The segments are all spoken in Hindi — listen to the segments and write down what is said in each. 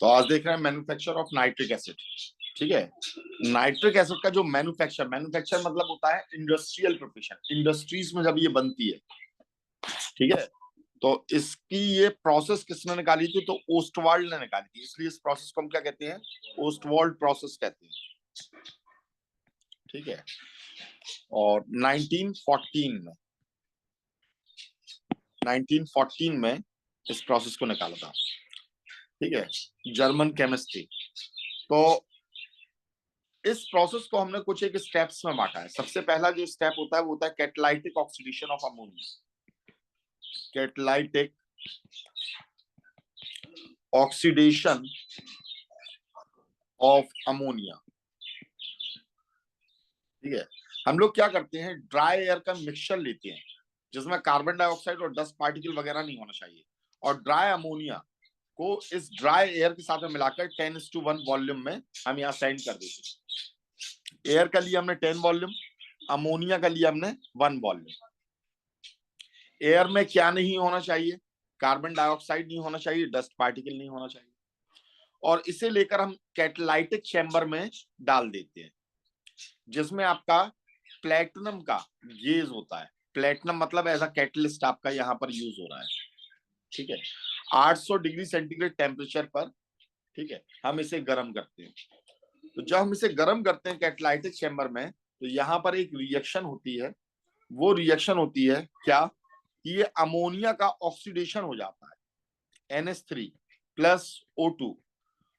तो आज देख रहे हैं मैन्युफैक्चर ऑफ नाइट्रिक एसिड। ठीक है, नाइट्रिक एसिड का जो मैन्युफैक्चर मतलब होता है इंडस्ट्रियल प्रिपरेशन, इंडस्ट्रीज में जब ये बनती है। ठीक है, तो इसकी ये प्रोसेस किसने निकाली थी? तो ओस्टवाल्ड ने निकाली थी, इसलिए इस प्रोसेस को हम क्या कहते हैं? ओस्टवाल्ड प्रोसेस कहते हैं। ठीक है, और 1914 में इस प्रोसेस को निकाला था। ठीक है, जर्मन केमिस्ट थी। तो इस प्रोसेस को हमने कुछ एक स्टेप्स में बांटा है। सबसे पहला जो स्टेप होता है वो होता है catalytic oxidation of ammonia. Catalytic oxidation of ammonia. ठीक है, हम लोग क्या करते हैं, ड्राई एयर का मिक्सचर लेते हैं जिसमें कार्बन डाइऑक्साइड और डस्ट पार्टिकल वगैरह नहीं होना चाहिए, और ड्राई अमोनिया को इस ड्राई एयर के साथ में मिलाकर 10:1 वॉल्यूम में हम यहाँ सेंड कर देते हैं। एयर का लिया हमने 10 वॉल्यूम, अमोनिया का लिया हमने 1 वॉल्यूम। एयर में क्या नहीं होना चाहिए? कार्बन डाइऑक्साइड नहीं होना चाहिए, डस्ट पार्टिकल नहीं होना चाहिए, और इसे लेकर हम कैटालाइटिक चैम्बर में डाल देते हैं जिसमें आपका प्लेटिनम का गेज होता है। प्लेटिनम मतलब एज अ कैटलिस्ट आपका यहाँ पर यूज हो रहा है। ठीक है, 800 डिग्री सेंटीग्रेड टेम्परेचर पर, ठीक है, हम इसे गर्म करते हैं। तो जब हम इसे गर्म करते हैं कैटालाइटिक चैम्बर में, तो यहाँ पर एक रिएक्शन होती है। वो रिएक्शन होती है क्या? ये अमोनिया का ऑक्सीडेशन हो जाता है, NH3 प्लस O2,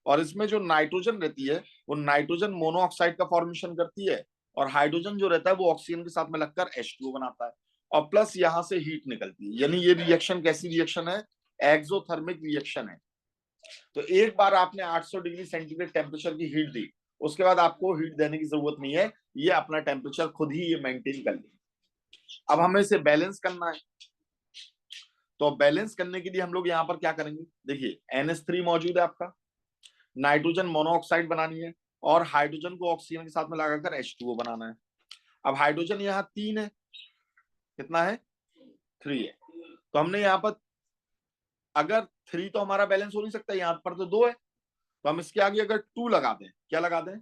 और इसमें जो नाइट्रोजन रहती है वो नाइट्रोजन मोनोऑक्साइड का फॉर्मेशन करती है, और हाइड्रोजन जो रहता है वो ऑक्सीजन के साथ में लगकर H2O बनाता है, और प्लस यहां से हीट निकलती है। यानी ये रिएक्शन कैसी रिएक्शन है? एक्सोथर्मिक रिएक्शन है। तो एक बार आपने 800 डिग्री सेंटीग्रेड टेम्परेचर की हीट दी, उसके बाद आपको हीट देने की जरूरत नहीं है, ये अपना टेम्परेचर खुद ही ये मेंटेन कर लेगी। अब हमें इसे बैलेंस करना है, तो बैलेंस करने के लिए हम लोग यहाँ पर क्या करेंगे? देखिए, NH3 मौजूद है आपका, नाइट्रोजन मोनोऑक्साइड बनानी है, और हाइड्रोजन को ऑक्सीजन के साथ में लगाकर H2O बनाना है। अब हाइड्रोजन यहाँ 3 है, कितना है? 3 है। तो हमने यहाँ पर, अगर 3 तो हमारा बैलेंस हो नहीं सकता, यहाँ पर तो 2 है, तो हम इसके आगे अगर 2 लगा दें, क्या लगा दें?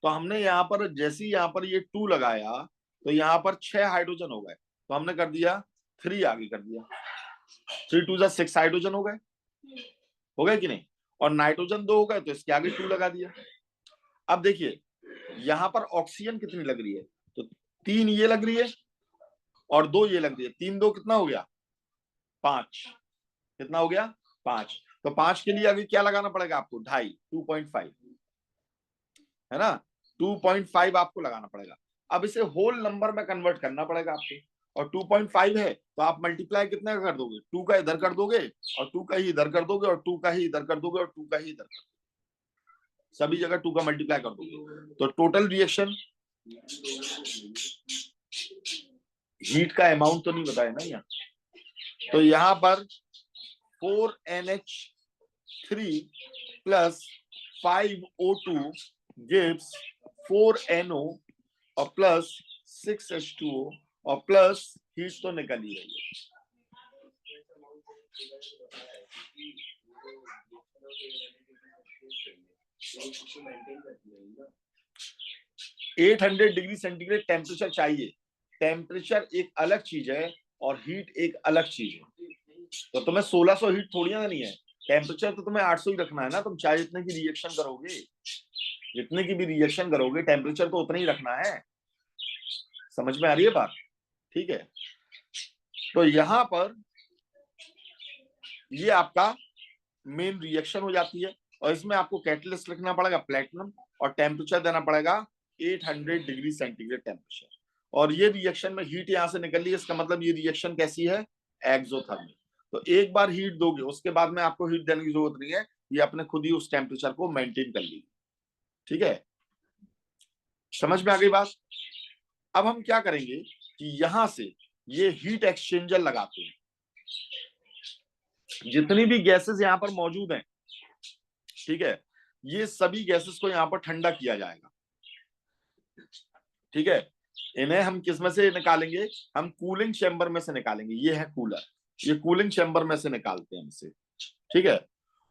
तो हमने यहाँ पर जैसे ही यहाँ पर ये 2 लगाया, तो यहाँ पर 6 हाइड्रोजन हो गए, तो हमने कर दिया 3 आगे कर दिया, 3 2 6 हाइड्रोजन हो गए कि नहीं? और नाइट्रोजन 2 हो गए, तो इसके आगे 2 लगा दिया। अब देखिए यहां पर ऑक्सीजन कितनी लग रही है? तो 3 ये लग रही है और 2 ये लग रही है। 3 2 कितना हो गया? 5। कितना हो गया? 5। तो 5 के लिए अभी क्या लगाना पड़ेगा आपको? 2.5, 2.5 है ना, 2.5 आपको लगाना पड़ेगा। अब इसे होल नंबर में कन्वर्ट करना पड़ेगा आपको, और 2.5 है तो आप मल्टीप्लाई कितने का कर दोगे? 2 का इधर कर दोगे, और 2 का ही इधर कर दोगे, और 2 का ही इधर कर दोगे, और 2 का ही इधर कर दोगे, सभी जगह 2 का मल्टीप्लाई कर दोगे। तो टोटल रिएक्शन, हीट का अमाउंट तो नहीं बताया ना यहाँ, तो यहाँ पर 4NH3 plus 5O2 gives 4NO और प्लस 6H2O, और प्लस हीट तो निकल ही रही है। 800 डिग्री सेंटीग्रेड टेम्परेचर चाहिए। टेम्परेचर एक अलग चीज है और हीट एक अलग चीज है। तो तुम्हें 1600 हीट थोड़ी ना नहीं है, टेम्परेचर तो तुम्हें 800 ही रखना है ना। तुम चाहे जितने की रिएक्शन करोगे, जितने की भी रिएक्शन करोगे, टेम्परेचर तो उतना ही रखना है। समझ में आ रही है बात? ठीक है, तो यहां पर ये आपका मेन रिएक्शन हो जाती है, और इसमें आपको कैटलिस्ट लिखना पड़ेगा प्लेटिनम, और टेम्परेचर देना पड़ेगा 800 डिग्री सेंटीग्रेड टेम्परेचर। और ये रिएक्शन में हीट यहां से निकल रही है, इसका मतलब ये रिएक्शन कैसी है? एक्सोथर्मिक। तो एक बार हीट दोगे, उसके बाद में आपको हीट देने की जरूरत नहीं है, ये अपने खुद ही उस टेम्परेचर को मेंटेन कर लेगी। ठीक है, समझ में आ गई बात? अब हम क्या करेंगे कि यहां से ये हीट एक्सचेंजर लगाते हैं। जितनी भी गैसेस यहां पर मौजूद हैं, ठीक है, ये सभी गैसेस को यहां पर ठंडा किया जाएगा। ठीक है, इन्हें हम किस में से निकालेंगे? हम कूलिंग चैम्बर में से निकालेंगे। ये है कूलर, ये कूलिंग चैम्बर में से निकालते हैं इसे। ठीक है,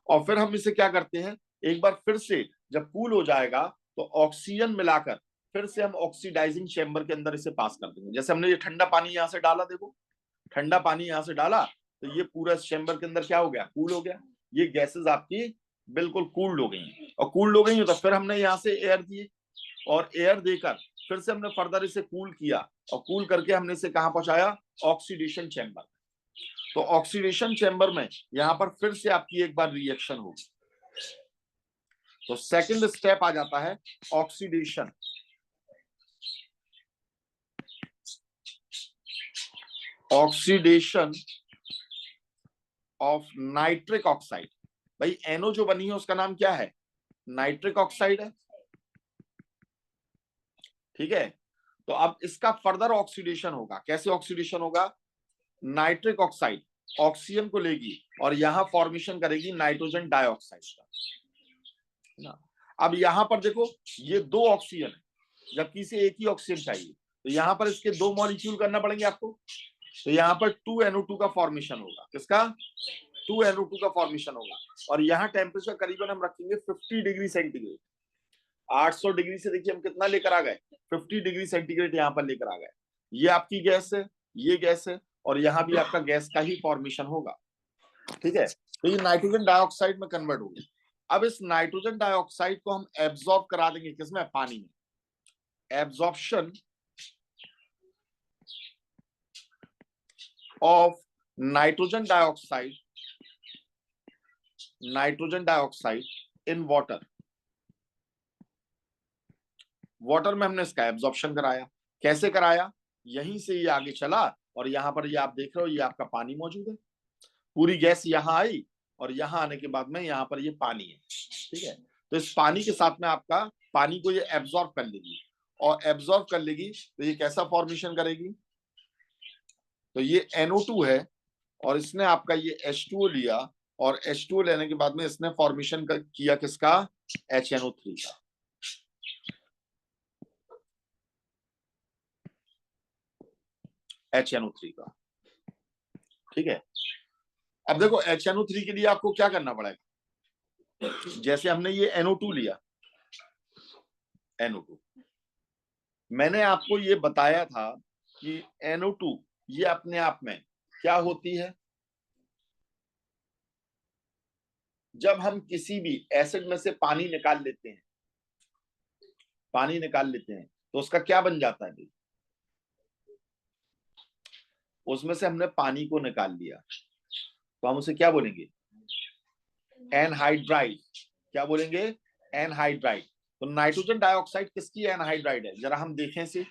और फिर हम इसे क्या करते हैं, एक बार फिर से जब कूल हो जाएगा तो ऑक्सीजन मिलाकर फिर से हम ऑक्सीडाइजिंग चैम्बर के अंदर इसे पास कर देंगे। जैसे हमने ये ठंडा पानी यहां से डाला, देखो ठंडा पानी यहां से डाला तो ये पूरा चैम्बर के अंदर क्या हो गया, कूल हो गया। ये गैसेस आपकी बिल्कुल कूल्ड हो गई हैं, और कूल्ड हो गई हैं तो फिर हमने यहाँ से एयर दिए, और एयर देकर फिर से हमने फर्दर इसे कूल किया, और कूल करके हमने इसे कहां पहुंचाया, ऑक्सीडेशन चैम्बर। तो ऑक्सीडेशन चैम्बर में यहां पर फिर से आपकी एक बार रिएक्शन होगी। तो सेकंड स्टेप आ जाता है oxidation. Oxidation of nitric oxide. भाई एनओ जो बनी है उसका नाम क्या है, नाइट्रिक ऑक्साइड है, ठीक है। तो अब इसका फर्दर ऑक्सीडेशन होगा। कैसे ऑक्सीडेशन होगा, नाइट्रिक ऑक्साइड ऑक्सीजन को लेगी और यहां फॉर्मेशन करेगी नाइट्रोजन डाइऑक्साइड का ना। अब यहां पर देखो ये दो ऑक्सीजन है, जबकि इसे एक ही ऑक्सीजन चाहिए, तो यहां पर इसके दो मॉलिक्यूल करना पड़ेंगे आपको। तो यहां पर 2NO2 का फॉर्मेशन होगा। किसका, 2NO2 का फॉर्मेशन होगा। और यहाँ टेम्परेचर करीबन हम रखेंगे 50 डिग्री सेंटीग्रेड। 800 डिग्री से देखिए हम कितना लेकर आ गए, 50 डिग्री सेंटीग्रेड यहाँ पर लेकर आ गए। ये आपकी गैस है, ये गैस है, और यहाँ भी आपका गैस का ही फॉर्मेशन होगा, ठीक है। तो ये नाइट्रोजन डाइऑक्साइड में कन्वर्ट होगी। अब इस नाइट्रोजन डाइऑक्साइड को हम एब्जॉर्ब करा देंगे किसमें, पानी में। Absorption of nitrogen dioxide in water. Water में हमने इसका एब्जॉर्प्शन कराया। कैसे कराया, यहीं से ये आगे चला, और यहां पर ये आप देख रहे हो ये आपका पानी मौजूद है। पूरी गैस यहां आई, और यहां आने के बाद में यहां पर ये पानी है, ठीक है। तो इस पानी के साथ में आपका पानी को ये एब्जॉर्ब कर लेगी, और एब्जॉर्ब कर लेगी तो ये कैसा फॉर्मेशन करेगी, तो ये NO2 है, और इसने आपका ये H2O लिया, और H2O लेने के बाद में इसने फॉर्मेशन किया किसका, HNO3 का। HNO3 का, ठीक है। अब देखो HNO3 के लिए आपको क्या करना पड़ेगा, जैसे हमने ये NO2 लिया, NO2 मैंने आपको ये बताया था कि NO2 ये अपने आप में क्या होती है, जब हम किसी भी एसिड में से पानी निकाल लेते हैं, पानी निकाल लेते हैं तो उसका क्या बन जाता है, उसमें से हमने पानी को निकाल लिया तो हम उसे क्या बोलेंगे, एनहाइड्राइड। क्या बोलेंगे, एनहाइड्राइड। तो नाइट्रोजन डाइऑक्साइड किसकी एनहाइड्राइड है, जरा हम देखें से।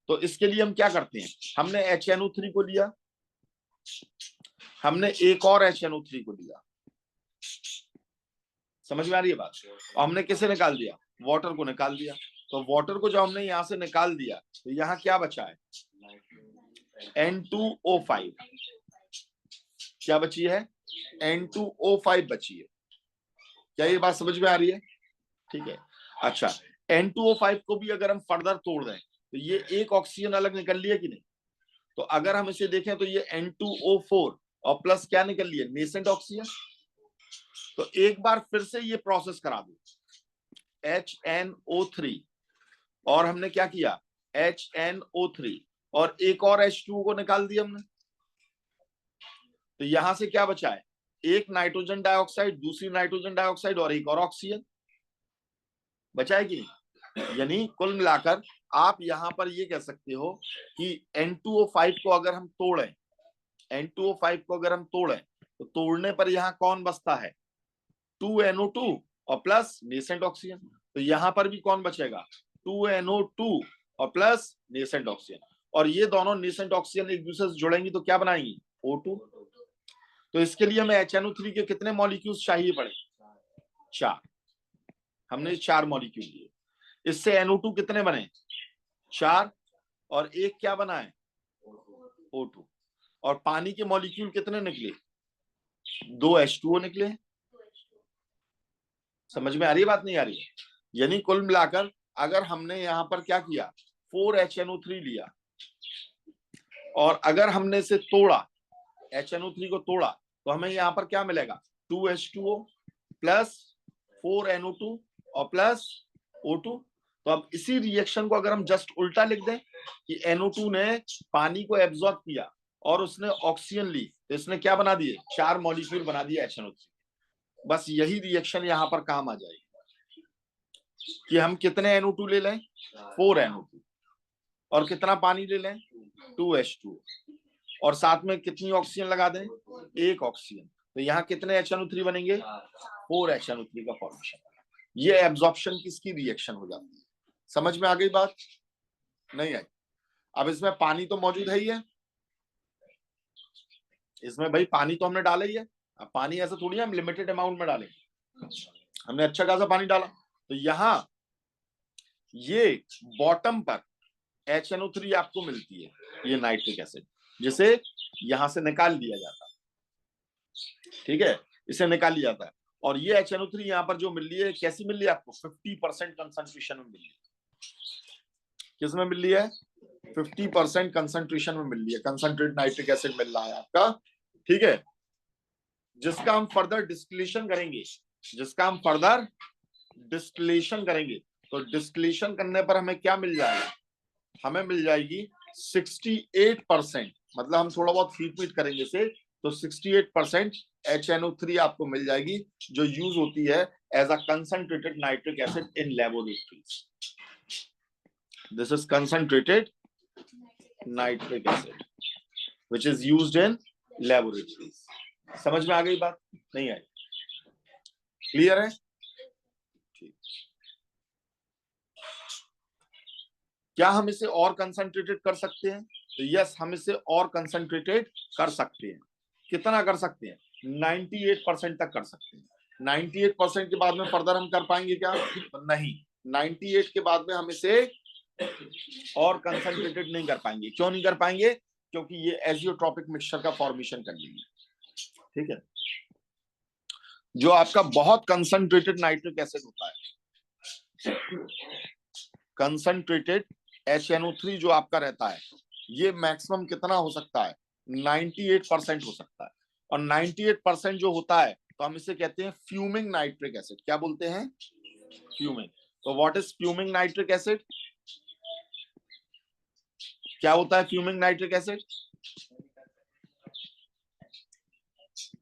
तो इसके लिए हम क्या करते हैं, हमने HNO3 को लिया, हमने एक और HNO3 को लिया, समझ में आ रही है बात। और हमने किसे निकाल दिया, वाटर को निकाल दिया। तो वाटर को जब हमने यहां से निकाल दिया तो यहाँ क्या बचा है, N2O5। क्या बची है, N2O5 बची है। क्या ये बात समझ में आ रही है, ठीक है। अच्छा, N2O5 को भी अगर हम फर्दर तोड़ दें तो ये एक ऑक्सीजन अलग निकल लिया कि नहीं। तो अगर हम इसे देखें तो ये N2O4 और प्लस क्या निकल लिया, नेसेंट ऑक्सीजन। तो एक बार फिर से ये प्रोसेस करा दो, HNO3, और हमने क्या किया, HNO3, और एक और H2O को निकाल दिया हमने। तो यहां से क्या बचा है, एक नाइट्रोजन डाइऑक्साइड, दूसरी नाइट्रोजन डाइऑक्साइड, और एक और ऑक्सीजन बचा है कि नहीं। यानी कुल मिलाकर आप यहां पर ये कह सकते हो कि N2O5 को अगर हम तोड़ें, N2O5 को अगर हम तोड़ें तो तोड़ने पर यहां कौन बचता है, 2NO2 और प्लस नेसेंट ऑक्सीजन। तो यहां पर भी कौन बचेगा, 2NO2 और प्लस नेसेंट ऑक्सीजन। और ये दोनों नेसेंट ऑक्सीजन एक दूसरे से जुड़ेंगी तो क्या बनाएंगी, O2। तो इसके लिए हमें HNO3 के कितने मॉलिक्यूल्स चाहिए पड़े, 4। हमने 4 मॉलिक्यूल लिए। इससे NO2 कितने बने, 4, और एक क्या बना है, O2। और पानी के मॉलिक्यूल कितने निकले, 2 H2O निकले। समझ में आ रही है बात, नहीं आ रही है। यानी कुल मिलाकर अगर हमने यहां पर क्या किया, 4 HNO3 लिया, और अगर हमने इसे तोड़ा, HNO3 को तोड़ा, तो हमें यहां पर क्या मिलेगा, 2 H2O। प्लस 4NO2 और प्लस O2। तो अब इसी रिएक्शन को अगर हम जस्ट उल्टा लिख दें कि NO2 ने पानी को एब्जॉर्ब किया और उसने ऑक्सीजन ली, तो इसने क्या बना दिए, 4 मॉलिक्यूल बना दिया HNO3। बस यही रिएक्शन यहां पर काम आ जाएगी कि हम कितने NO2 ले लें, 4NO2, और कितना पानी ले लें, 2H2, और साथ में कितनी ऑक्सीजन लगा दें, 1 ऑक्सीजन। तो यहाँ कितने HNO3 बनेंगे, 4 HNO3 का फॉर्मेशन। ये एब्जॉर्प्शन किसकी रिएक्शन हो जाती है। समझ में आ गई बात, नहीं आई। अब इसमें पानी तो मौजूद है ही है, इसमें भाई पानी तो हमने डाला ही है। अब पानी ऐसा थोड़ी है हम लिमिटेड अमाउंट में डालेंगे, हमने अच्छा खासा पानी डाला। तो यहाँ ये बॉटम पर HNO3 आपको मिलती है, ये नाइट्रिक एसिड, जिसे यहां से निकाल दिया जाता है, ठीक है, इसे निकाल लिया जाता है। और ये HNO3 यहाँ पर जो मिल रही है, कैसी मिल रही है आपको, 50% कंसंट्रेशन में मिल रही है। किसमें मिल रही है, 50% कंसंट्रेशन में मिल रही है, कंसंट्रेट नाइट्रिक एसिड मिल रहा है आपका, ठीक है, जिसका हम फर्दर डिस्टिलेशन करेंगे, जिसका हम फर्दर डिस्टिलेशन करेंगे। तो डिस्टिलेशन करने पर हमें क्या मिल जाएगा, हमें मिल जाएगी 68%, मतलब हम थोड़ा बहुत हीट मीट करेंगे इसे, तो 68% HNO3 आपको मिल जाएगी, जो यूज होती है as a concentrated nitric acid in laboratories. This is concentrated nitric acid which is used in laboratories. समझ में आ गई बात, नहीं आई, क्लियर है, ठीक। क्या हम इसे और कंसंट्रेटेड कर सकते हैं, तो यस, हम इसे और कंसंट्रेटेड कर सकते हैं। कितना कर सकते हैं, 98% तक कर सकते हैं। 98% के बाद में फर्दर हम कर पाएंगे क्या, तो नहीं, 98 के बाद में हम इसे और कंसंट्रेटेड नहीं कर पाएंगे। क्यों नहीं कर पाएंगे, क्योंकि ये एजियोट्रॉपिक मिक्सचर का फॉर्मेशन कर लेंगे, ठीक है। जो आपका बहुत कंसंट्रेटेड नाइट्रिक एसिड होता है, कंसंट्रेटेड HNO3 जो आपका रहता है, ये मैक्सिमम कितना हो सकता है, 98% हो सकता है। और 98% जो होता है, तो हम इसे कहते हैं फ्यूमिंग नाइट्रिक एसिड। क्या बोलते हैं, फ्यूमिंग। तो what is fuming nitric acid, क्या होता है fuming nitric acid,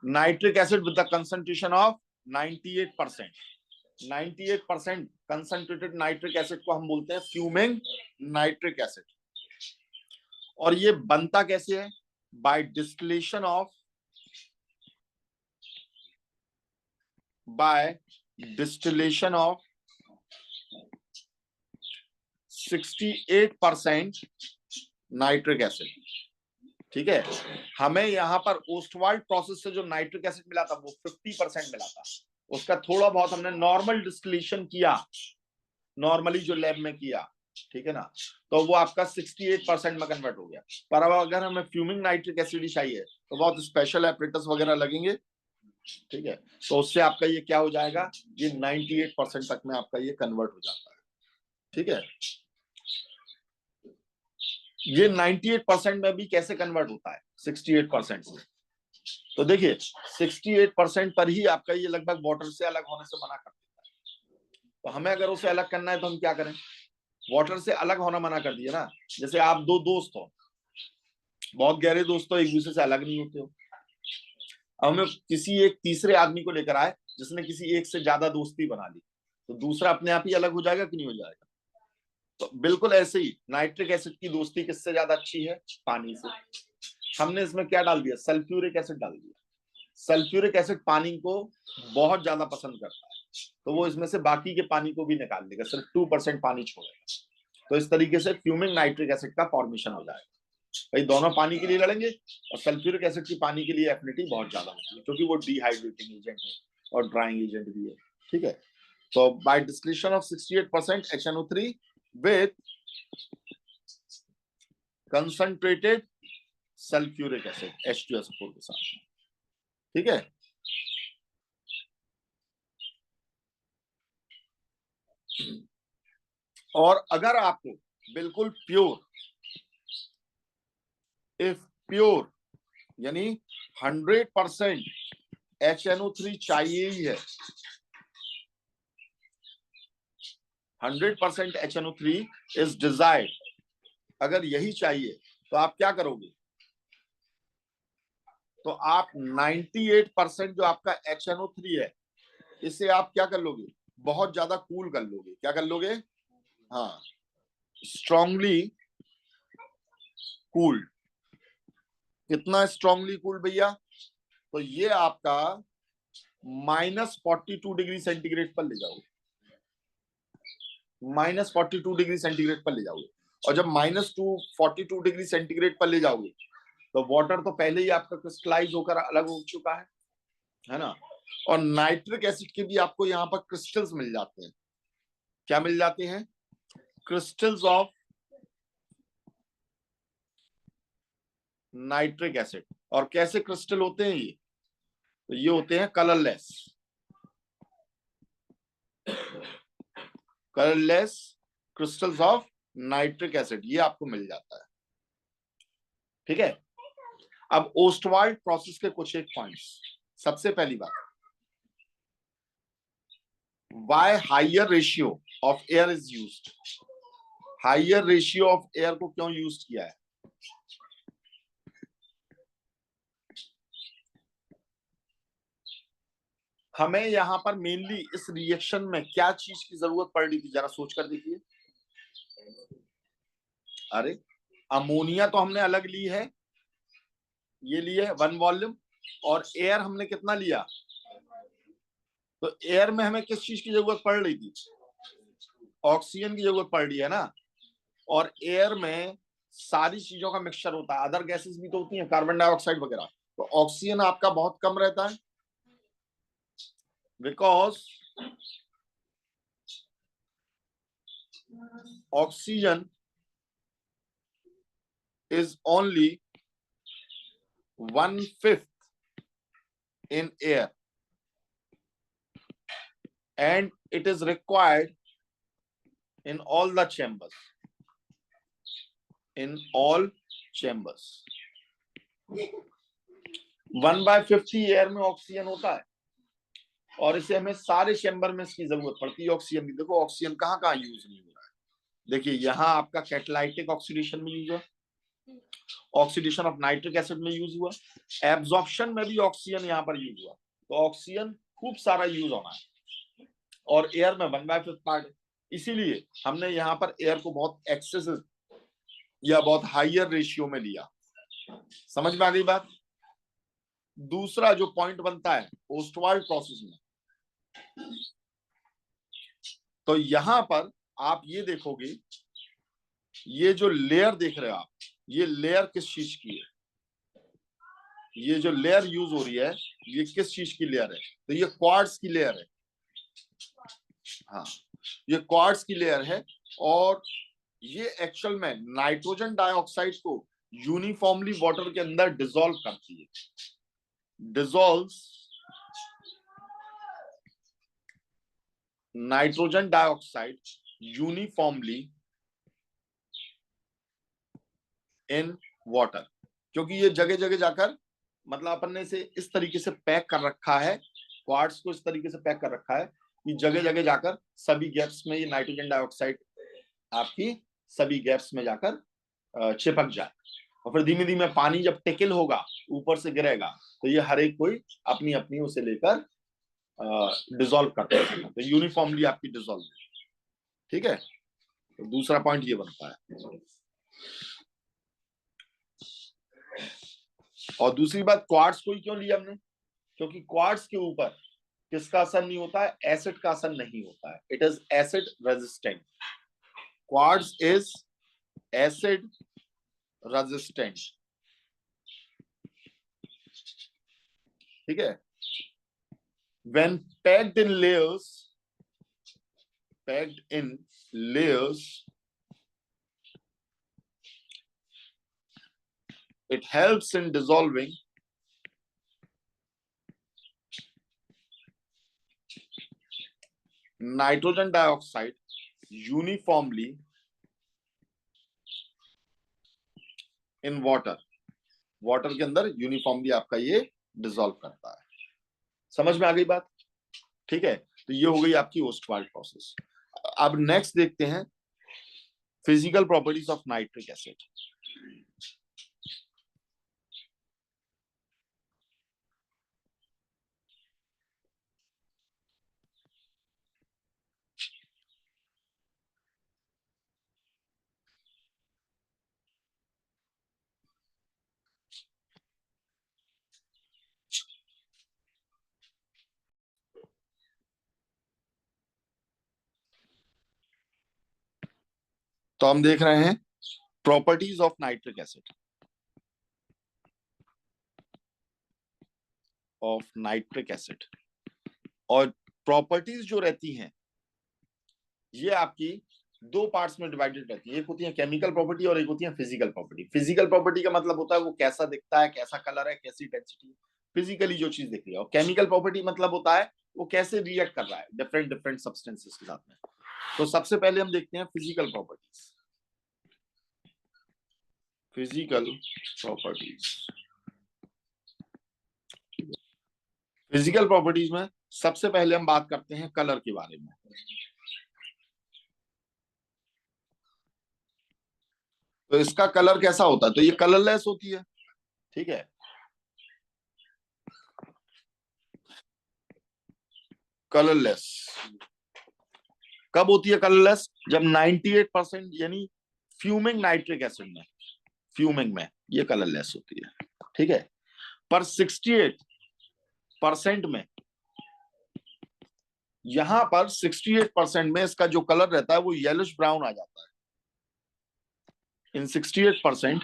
nitric acid with the concentration of 98%। 98% concentrated nitric acid को हम बोलते हैं फ्यूमिंग नाइट्रिक एसिड। और ये बनता कैसे है, by distillation of, by distillation of 68% nitric acid, ठीक है। हमें यहाँ पर ओस्टवाल्ड प्रोसेस से जो नाइट्रिक एसिड मिला था वो 50% मिला था, उसका थोड़ा बहुत हमने नॉर्मल डिस्टिलेशन किया, नॉर्मली जो लैब में किया, ठीक है ना, तो वो आपका 68% में कन्वर्ट हो गया। पर अब अगर हमें फ्यूमिंग नाइट्रिक एसिड ही चाहिए तो बहुत स्पेशल एपरेटस वगैरह लगेंगे, ठीक है, तो उससे आपका ये क्या हो जाएगा, ये 98% तक में आपका ये कन्वर्ट हो जाता है, ठीक है। ये 98% में भी कैसे कन्वर्ट होता है 68% से, तो देखिए 68% पर ही आपका ये लगभग वाटर से अलग होने से मना कर देता है। तो हमें अगर उसे अलग करना है तो हम क्या करें, वाटर से अलग होना मना कर दिया ना। जैसे आप दो दोस्त हो, बहुत गहरे दोस्त हो, एक दूसरे से अलग नहीं होते हो, अब हमें किसी एक तीसरे आदमी को लेकर आए जिसने किसी एक से ज्यादा दोस्ती बना ली, तो दूसरा अपने आप ही अलग हो जाएगा कि नहीं हो जाएगा। तो बिल्कुल ऐसे ही नाइट्रिक एसिड की दोस्ती किससे ज्यादा अच्छी है, पानी से। हमने इसमें क्या डाल दिया, सल्फ्यूरिक एसिड डाल दिया। सल्फ्यूरिक एसिड पानी को बहुत ज्यादा पसंद करता है, तो वो इसमें से बाकी के पानी को भी निकाल देगा, सिर्फ 2% पानी छोड़ेगा। तो इस तरीके से फ्यूमिंग नाइट्रिक एसिड का फॉर्मेशन हो जाएगा। भाई दोनों पानी के लिए लड़ेंगे, और सल्फ्यूरिक एसिड की पानी के लिए एफिनिटी बहुत ज्यादा होती है, क्योंकि वो डिहाइड्रेटिंग एजेंट है और ड्राइंग एजेंट भी है, ठीक है। तो by distillation of 68% HNO3 with concentrated sulphuric acid H2SO4 के साथ, ठीक है। और अगर आपको बिल्कुल प्योर, इफ प्योर यानी 100% HNO3 चाहिए ही है, 100% HNO3 इज डिजायर्ड। अगर यही चाहिए तो आप क्या करोगे, तो आप 98% जो आपका HNO3 है इसे आप क्या कर लोगे, बहुत ज्यादा कूल कर लोगे। क्या कर लोगे, हाँ, स्ट्रांगली कूल। कितना स्ट्रांगली कूल भैया, तो ये आपका -42 डिग्री सेंटीग्रेड पर ले जाओगे, -42 डिग्री सेंटीग्रेड पर ले जाओगे। और जब -42 डिग्री सेंटीग्रेड पर ले जाओगे तो वाटर तो पहले ही आपका क्रिस्टलाइज होकर अलग हो चुका है ना। और नाइट्रिक एसिड के भी आपको यहाँ पर क्रिस्टल्स मिल जाते हैं। क्या मिल जाते हैं, क्रिस्टल्स ऑफ नाइट्रिक एसिड। और कैसे क्रिस्टल होते हैं ये, तो ये होते हैं colourless, colourless crystals of nitric acid, ये आपको मिल जाता है। ठीक है, अब ओस्टवाल्ड प्रोसेस के कुछ एक पॉइंट्स। सबसे पहली बात, why higher ratio of air is used. Higher ratio of air को क्यों यूज किया है, हमें यहां पर मेनली इस रिएक्शन में क्या चीज की जरूरत पड़ रही थी, जरा सोच कर देखिए। अरे अमोनिया तो हमने अलग ली है, ये लिए 1 वॉल्यूम, और एयर हमने कितना लिया, तो एयर में हमें किस चीज की जरूरत पड़ रही थी, ऑक्सीजन की जरूरत पड़ रही है ना। और एयर में सारी चीजों का मिक्सचर होता है, अदर गैसेस भी तो होती हैं, कार्बन डाइऑक्साइड वगैरह। तो ऑक्सीजन आपका बहुत कम रहता है, because oxygen is only 1/5 in air and it is required in all the chambers, in all chambers। 1/5 he air में ऑक्सीजन होता है और इसे हमें सारे चैम्बर में इसकी जरूरत पड़ती है ऑक्सीजन की। देखो ऑक्सीजन कहाँ कहाँ यूज नहीं हो रहा है, देखिए यहाँ आपका कैटालाइटिक ऑक्सीडेशन में यूज हुआ, ऑक्सीडेशन ऑफ नाइट्रिक एसिड में यूज हुआ, एब्जॉर्प्शन में भी ऑक्सीजन यहाँ पर यूज हुआ। तो ऑक्सीजन खूब सारा यूज होना है और एयर में 1/5 पार्ट है, इसीलिए हमने यहाँ पर एयर को बहुत एक्सेसिव या बहुत हायर रेशियो में लिया। समझ में आ गई बात। दूसरा जो पॉइंट बनता है ओस्टवाल्ड प्रोसेस में, तो यहां पर आप ये देखोगे, ये जो लेयर देख रहे हो आप, ये लेयर किस चीज की है, ये जो लेयर यूज हो रही है ये किस चीज की लेयर है, तो ये क्वार्ट्ज की लेयर है। हाँ, ये क्वार्ट्ज की लेयर है और ये एक्चुअल में नाइट्रोजन डाइऑक्साइड को यूनिफॉर्मली वाटर के अंदर डिसॉल्व करती है, dissolve nitrogen dioxide uniformly in water. क्योंकि ये जगह जगह जाकर, मतलब अपन ने इसे इस तरीके से पैक कर रखा है, क्वार्ट्ज को इस तरीके से पैक कर रखा है कि जगह जगह जाकर सभी गैप्स में ये नाइट्रोजन डाइऑक्साइड आपकी सभी गैप्स में जाकर चिपक जाए। और फिर धीमे धीमे पानी जब टिकल होगा ऊपर से गिरेगा तो ये हर एक कोई अपनी अपनी उसे लेकर डिसॉल्व करता है, तो यूनिफॉर्मली आपकी डिसॉल्व। ठीक है, तो दूसरा पॉइंट ये बनता है। और दूसरी बात, क्वार्ट्ज को ही क्यों लिया हमने, क्योंकि क्वार्ट्ज के ऊपर किसका असर नहीं होता है, एसिड का असर नहीं होता है, it is acid resistant. Quartz is acid resistant. ठीक है, when packed in layers, it helps in dissolving nitrogen dioxide uniformly in water। Water के अंदर यूनिफॉर्मली आपका ये डिसॉल्व करता है। समझ में आ गई बात? ठीक है, तो ये हो गई आपकी ओस्टवाल्ड प्रोसेस। अब नेक्स्ट देखते हैं physical properties of nitric acid. तो हम देख रहे हैं properties of nitric acid, of nitric acid. और प्रॉपर्टीज जो रहती हैं ये आपकी दो पार्ट्स में डिवाइडेड रहती है। एक होती है केमिकल प्रॉपर्टी और एक होती है फिजिकल प्रॉपर्टी। फिजिकल प्रॉपर्टी का मतलब होता है वो कैसा दिखता है, कैसा कलर है, कैसी डेंसिटी, फिजिकली जो चीज दिख रही है। और केमिकल प्रॉपर्टी मतलब होता है वो कैसे रिएक्ट कर रहा है डिफरेंट डिफरेंट सब्सटेंसेस के साथ में। तो सबसे पहले हम देखते हैं physical properties. Physical properties, physical properties में सबसे पहले हम बात करते हैं कलर के बारे में। तो इसका कलर कैसा होता है? तो ये कलरलेस होती है, ठीक है। कलरलेस कब होती है? कलरलेस जब 98% यानी फ्यूमिंग नाइट्रिक एसिड में, फ्यूमिंग में ये कलरलेस होती है, ठीक है। पर 68% में, यहां पर 68% में इसका जो कलर रहता है वो येलोइश ब्राउन आ जाता है। इन 68%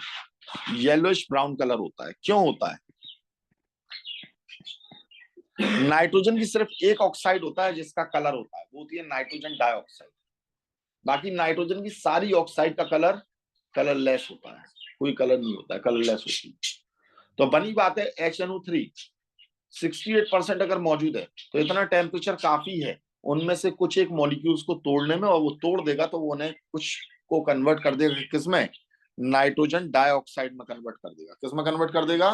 येलोइश ब्राउन कलर होता है। क्यों होता है? नाइट्रोजन की सिर्फ एक ऑक्साइड होता है जिसका कलर होता है, वो होती है नाइट्रोजन डाइऑक्साइड। बाकी नाइट्रोजन की सारी ऑक्साइड का कलर कलरलेस होता है, कोई कलर नहीं होता है, कलरलेस होती है। तो बनी बात है HNO3 68% अगर मौजूद है तो इतना टेम्परेचर काफी है उनमें से कुछ एक मॉलिक्यूल्स को तोड़ने में, और वो तोड़ देगा तो वो उन्हें कुछ को कन्वर्ट कर देगा किसमें? नाइट्रोजन डाइऑक्साइड में कन्वर्ट कर देगा। किसमें कन्वर्ट कर देगा?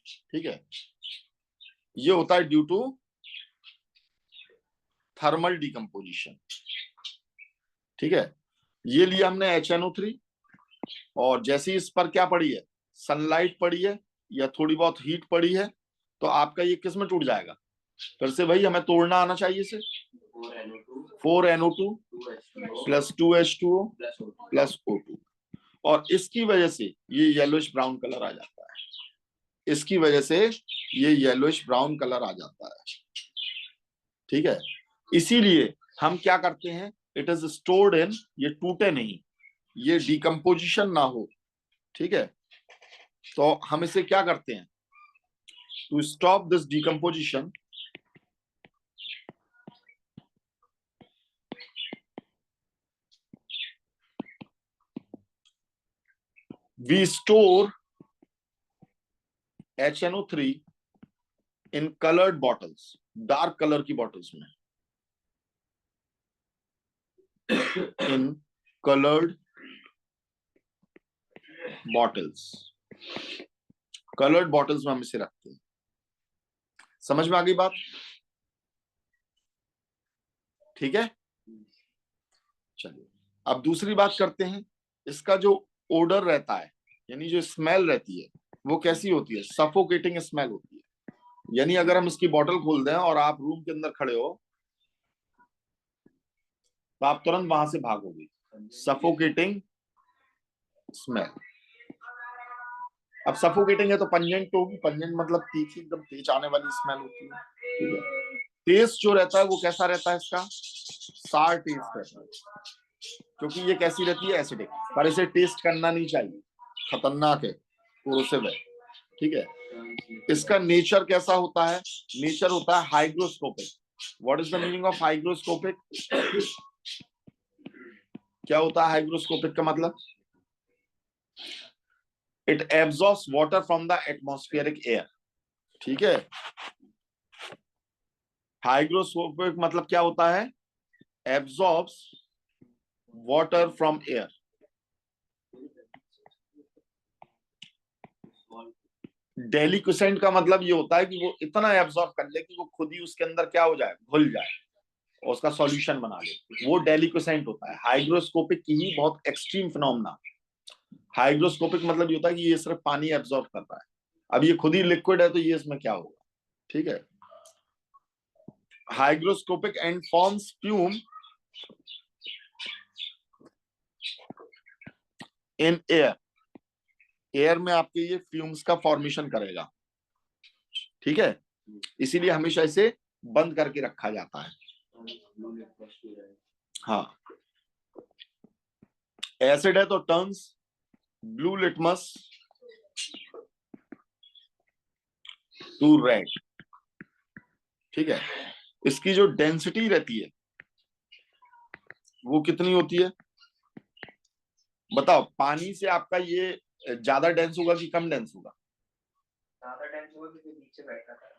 ठीक है, ये होता है ड्यू टू थर्मल डिकम्पोजिशन, ठीक है। ये लिया हमने HNO3, और जैसे ही इस पर क्या पड़ी है? सनलाइट पड़ी है या थोड़ी बहुत हीट पड़ी है, तो आपका ये किस में टूट जाएगा? फिर से भाई हमें तोड़ना आना चाहिए इसे। 4NO2 plus 2H2O plus O2, और इसकी वजह से ये येलोइश ब्राउन कलर आ जाता है। इसकी वजह से ये येलोइश ब्राउन कलर आ जाता है, ठीक है। इसीलिए हम क्या करते हैं, इट इज स्टोर्ड इन, ये टूटे नहीं, ये डिकम्पोजिशन ना हो, ठीक है। तो हम इसे क्या करते हैं, to stop this decomposition we store HNO3 in coloured bottles, dark colour की बॉटल्स में, in coloured bottles, coloured bottles में हम इसे रखते हैं। समझ में आ गई बात? ठीक है, चलिए अब दूसरी बात करते हैं। इसका जो ओडर रहता है, यानी जो स्मेल रहती है, वो कैसी होती है? सफोकेटिंग स्मेल होती है। यानी अगर हम इसकी बॉटल खोल दें और आप रूम के अंदर खड़े हो तो आप तुरंत वहां से भागोगे। Suffocating smell. अब सफोकेटिंग है तो पंजेंट होगी, पंजेंट मतलब तीखी, एकदम तेज आने वाली स्मेल होती है, ठीक है। टेस्ट जो रहता है वो कैसा रहता है? इसका सार टेस्ट रहता है, क्योंकि ये कैसी रहती है? एसिडिक। पर इसे टेस्ट करना नहीं चाहिए, खतरनाक है, कोरोसिव है, ठीक है। इसका नेचर कैसा होता है? नेचर होता है hygroscopic. What is the meaning of hygroscopic? क्या होता है हाइग्रोस्कोपिक का मतलब? It absorbs water from the atmospheric air, ठीक है। हाइग्रोस्कोपिक मतलब क्या होता है? Absorbs water from air. Deliquescent का मतलब ये होता है कि वो इतना एब्जॉर्ब कर ले कि वो खुद ही उसके अंदर क्या हो जाए, घुल जाए और उसका सॉल्यूशन बना ले, वो डेलिक्विसेंट होता है। हाइग्रोस्कोपिक की ही बहुत एक्सट्रीम फिनोमेना। हाइग्रोस्कोपिक मतलब ये होता है कि ये सिर्फ पानी एब्जॉर्ब कर रहा है, अब ये खुद ही लिक्विड है तो ये इसमें क्या होगा, ठीक है। Hygroscopic and forms fume in air, air में आपके ये फ्यूम्स का फॉर्मेशन करेगा, ठीक है। इसीलिए हमेशा इसे बंद करके रखा जाता है। हाँ, एसिड है तो turns blue litmus to red, ठीक है। इसकी जो डेंसिटी रहती है वो कितनी होती है बताओ? पानी से आपका ये ज्यादा डेंस होगा कि कम डेंस होगा? ज्यादा डेंस होगा क्योंकि नीचे बैठा था।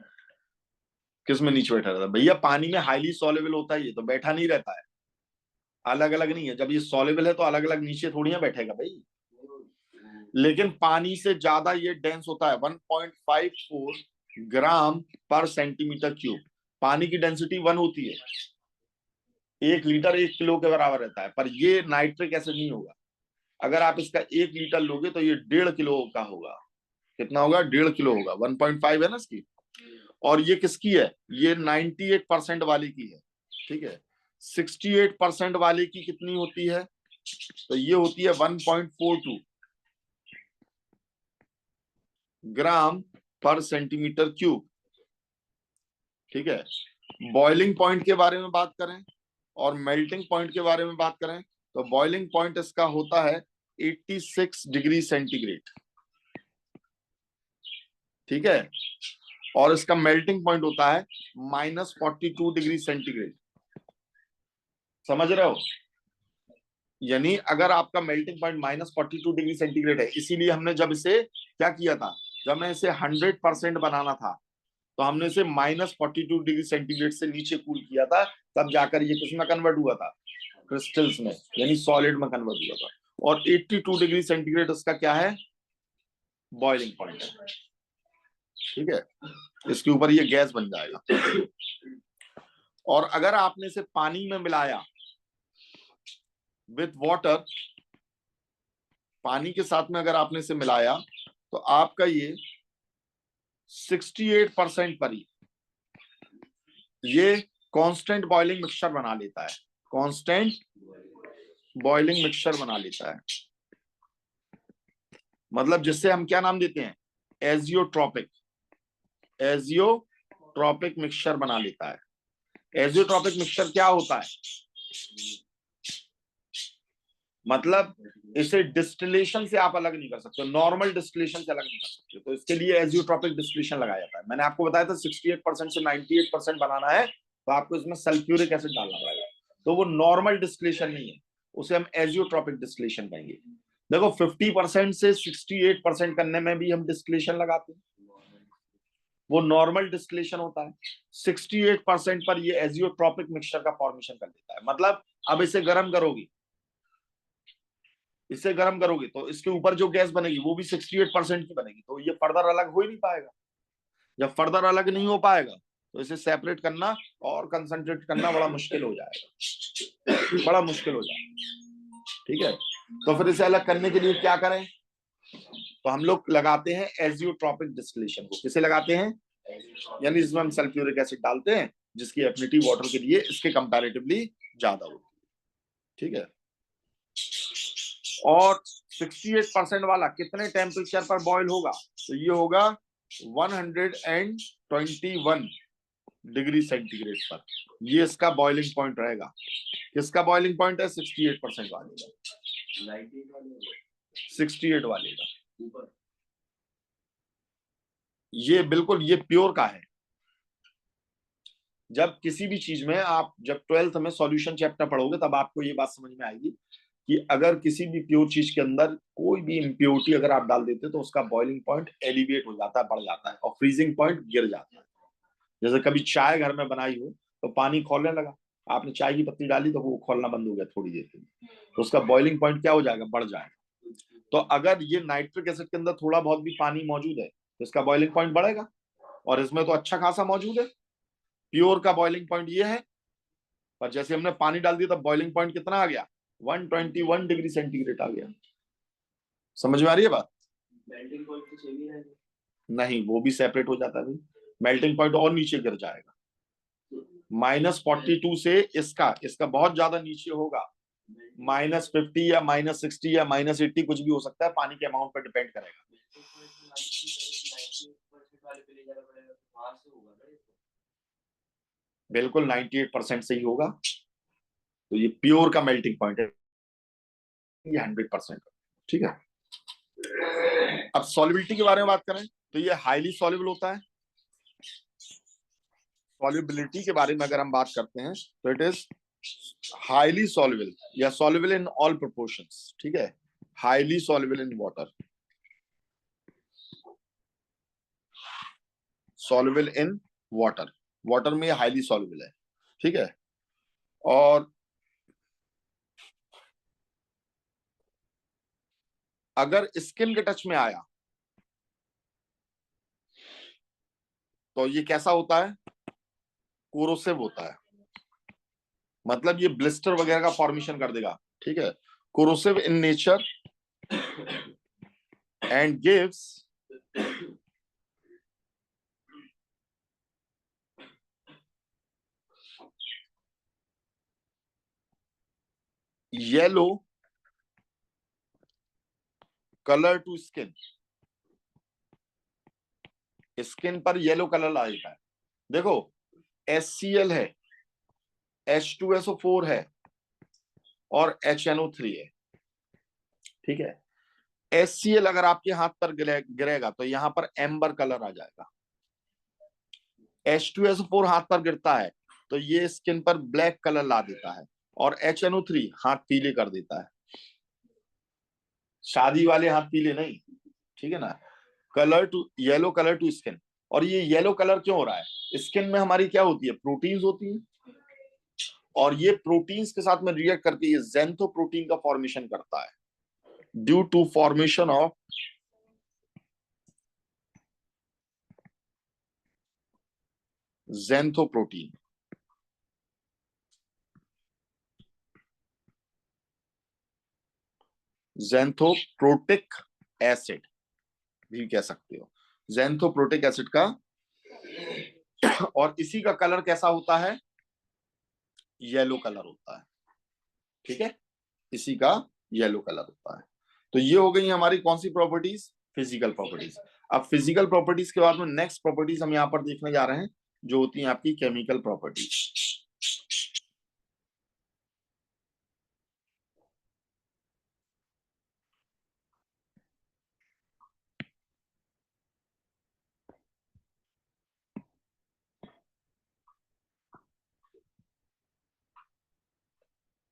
किस में नीचे बैठा रहता है भैया? पानी में हाईली सॉल्युबल होता है, ये तो बैठा नहीं रहता है, अलग अलग नहीं है। जब ये सॉल्युबल है तो अलग अलग नीचे थोड़ी ना बैठेगा भाई। लेकिन पानी से ज्यादा ये डेंस होता है, 1.54 ग्राम पर सेंटीमीटर क्यूब। पानी की डेंसिटी 1 होती है, 1 लीटर 1 किलो के बराबर रहता है। पर ये नाइट्रिक एसिड नहीं होगा। अगर आप इसका 1 लीटर लोगे तो ये 1.5 किलो का होगा। कितना होगा? 1.5 किलो होगा। 1.5 है ना इसकी। और ये किसकी है? ये 98% वाली की है, ठीक है। 68% वाले की कितनी होती है? तो ये होती है 1.42 ग्राम पर सेंटीमीटर क्यूब, ठीक है। बॉइलिंग पॉइंट के बारे में बात करें और मेल्टिंग पॉइंट के बारे में बात करें तो बॉइलिंग पॉइंट इसका होता है 86 डिग्री सेंटीग्रेड, ठीक है। और इसका मेल्टिंग पॉइंट होता है -42 डिग्री सेंटीग्रेड। समझ रहे हो? यानी अगर आपका मेल्टिंग पॉइंट -42 डिग्री सेंटीग्रेड है, इसीलिए हमने जब इसे क्या किया था, जब हमें इसे 100% बनाना था तो हमने इसे -42 डिग्री सेंटीग्रेड से नीचे कूल किया था, तब जाकर ये किसमें कन्वर्ट हुआ था? क्रिस्टल्स में, यानी सॉलिड में कन्वर्ट हुआ था। और 82 डिग्री सेंटीग्रेड इसका क्या है? बॉइलिंग पॉइंट है, ठीक है। इसके ऊपर ये गैस बन जाएगा। और अगर आपने इसे पानी में मिलाया विथ वाटर, पानी के साथ में अगर आपने इसे मिलाया तो आपका ये 68% पर ही ये कांस्टेंट बॉइलिंग मिक्सचर बना लेता है, कांस्टेंट बॉइलिंग मिक्सचर बना लेता है। मतलब जिससे हम क्या नाम देते हैं? एजियोट्रॉपिक, एजियोट्रॉपिक मिक्सचर बना लेता है। एजियोट्रॉपिक मिक्सचर क्या होता है? मतलब इसे डिस्टिलेशन से आप अलग नहीं कर सकते, नॉर्मल डिस्टिलेशन से अलग नहीं कर सकते, तो इसके लिए एजियोट्रॉपिक डिस्टिलेशन लगाया जाता है। मैंने आपको बताया था 68% से 98% बनाना है तो आपको इसमें सल्फ्यूरिक एसिड डालना पड़ेगा, तो वो नॉर्मल डिस्टिलेशन नहीं है, उसे हम एजियोट्रॉपिक डिस्टिलेशन कहेंगे। देखो 50% से 68% करने में भी हम डिस्टिलेशन लगाते हैं, वो नॉर्मल डिस्टिलेशन होता है। 68% पर ये एजियोट्रॉपिक मिक्सचर का फॉर्मेशन कर देता है। मतलब अब इसे गर्म करोगे, इसे गर्म करोगे तो इसके ऊपर जो गैस बनेगी वो भी 68% की बनेगी, तो ये फर्दर अलग हो ही नहीं पाएगा। जब फर्दर अलग नहीं हो पाएगा तो इसे सेपरेट करना और कंसंट्रेट करना बड़ा मुश्किल हो जाएगा, बड़ा मुश्किल हो जाएगा, ठीक है। तो फिर इसे अलग करने के लिए क्या करें? तो हम लोग लगाते हैं एजियोट्रॉपिक डिस्टिलेशन को। किसे लगाते हैं? यानी इसमें हम सल्फ्यूरिक एसिड डालते हैं जिसकी एफिनिटी वाटर के लिए इसके कंपैरेटिवली ज्यादा होती है, ठीक है। और 68% वाला कितने टेम्परेचर पर बॉयल होगा? तो ये होगा 121 डिग्री सेंटीग्रेड पर, ये इसका बॉइलिंग पॉइंट रहेगा। किसका बॉइलिंग पॉइंट है? 68% वाले का, 68 वाले का। ये बिल्कुल ये प्योर का है। जब किसी भी चीज में आप जब 12th में सॉल्यूशन चैप्टर पढ़ोगे तब आपको ये बात समझ में आएगी कि अगर किसी भी प्योर चीज के अंदर कोई भी इम्प्योरिटी अगर आप डाल देते तो उसका बॉइलिंग पॉइंट एलिवेट हो जाता है, बढ़ जाता है, और फ्रीजिंग पॉइंट गिर जाता है। जैसे कभी चाय घर में बनाई हो तो पानी खौलने लगा, आपने चाय की पत्ती डाली तो वो खौलना बंद हो गया थोड़ी देर के लिए, तो उसका बॉइलिंग पॉइंट क्या हो जाएगा? बढ़ जाएगा। तो अगर ये नाइट्रिक एसिड के अंदर थोड़ा बहुत भी पानी मौजूद है तो इसका बॉइलिंग पॉइंट बढ़ेगा, और इसमें तो अच्छा खासा मौजूद है। प्योर का बॉइलिंग पॉइंट ये है, पर जैसे हमने पानी डाल दिया तब बॉइलिंग पॉइंट कितना आ गया, 121 डिग्री सेंटीग्रेड आ गया। समझ में आ रही है बात? मेल्टिंग पॉइंट तो सेम ही रहेगा। नहीं, वो भी सेपरेट हो जाता है भाई, मेल्टिंग पॉइंट और नीचे गिर जाएगा। -42 से इसका इसका बहुत ज्यादा नीचे होगा, -50 या -60 या -80 कुछ भी हो सकता है, पानी के अमाउंट पर डिपेंड करेगा। बिल्कुल 98% सही होगा। तो ये प्योर का मेल्टिंग पॉइंट है, ये 100%। ठीक है, अब सॉल्युबिलिटी के बारे में बात करें तो ये हाईली सॉल्युबल होता है। सॉल्युबिलिटी के बारे में अगर हम बात करते हैं तो इट इज हाईली सॉल्युबल या सॉल्युबल इन ऑल प्रोपोर्शंस। ठीक है, highly soluble in water, soluble in water, water में हाईली सॉल्युबल है। ठीक है, और अगर स्किन के टच में आया तो ये कैसा होता है, कोरोसिव होता है, मतलब ये ब्लिस्टर वगैरह का फॉर्मेशन कर देगा। ठीक है, corrosive in nature and gives yellow colour to skin, skin पर येलो कलर आ जाता है। देखो HCl है, H2SO4 है और HNO3 है। ठीक है, HCl अगर आपके हाथ पर गिरेगा तो यहां पर एम्बर कलर आ जाएगा। H2SO4 हाथ पर गिरता है तो ये स्किन पर ब्लैक कलर ला देता है, और HNO3 हाथ पीले कर देता है। शादी वाले हाथ पीले नहीं, ठीक है ना, colour to yellow colour to skin. और ये येलो कलर क्यों हो रहा है, स्किन में हमारी क्या होती है, प्रोटीन्स होती है, और ये प्रोटीन्स के साथ में रिएक्ट करके ये ज़ैंथोप्रोटीन का फॉर्मेशन करता है, due to formation of xanthoprotein. Xanthoproteic acid भी कह सकते हो, ज़ैंथोप्रोटिक एसिड का। और इसी का कलर कैसा होता है, येलो कलर होता है। ठीक है, इसी का येलो कलर होता है। तो ये हो गई हमारी कौन सी प्रॉपर्टीज, फिजिकल प्रॉपर्टीज। अब फिजिकल प्रॉपर्टीज के बाद में नेक्स्ट प्रॉपर्टीज हम यहाँ पर देखने जा रहे हैं, जो होती है आपकी केमिकल प्रॉपर्टीज।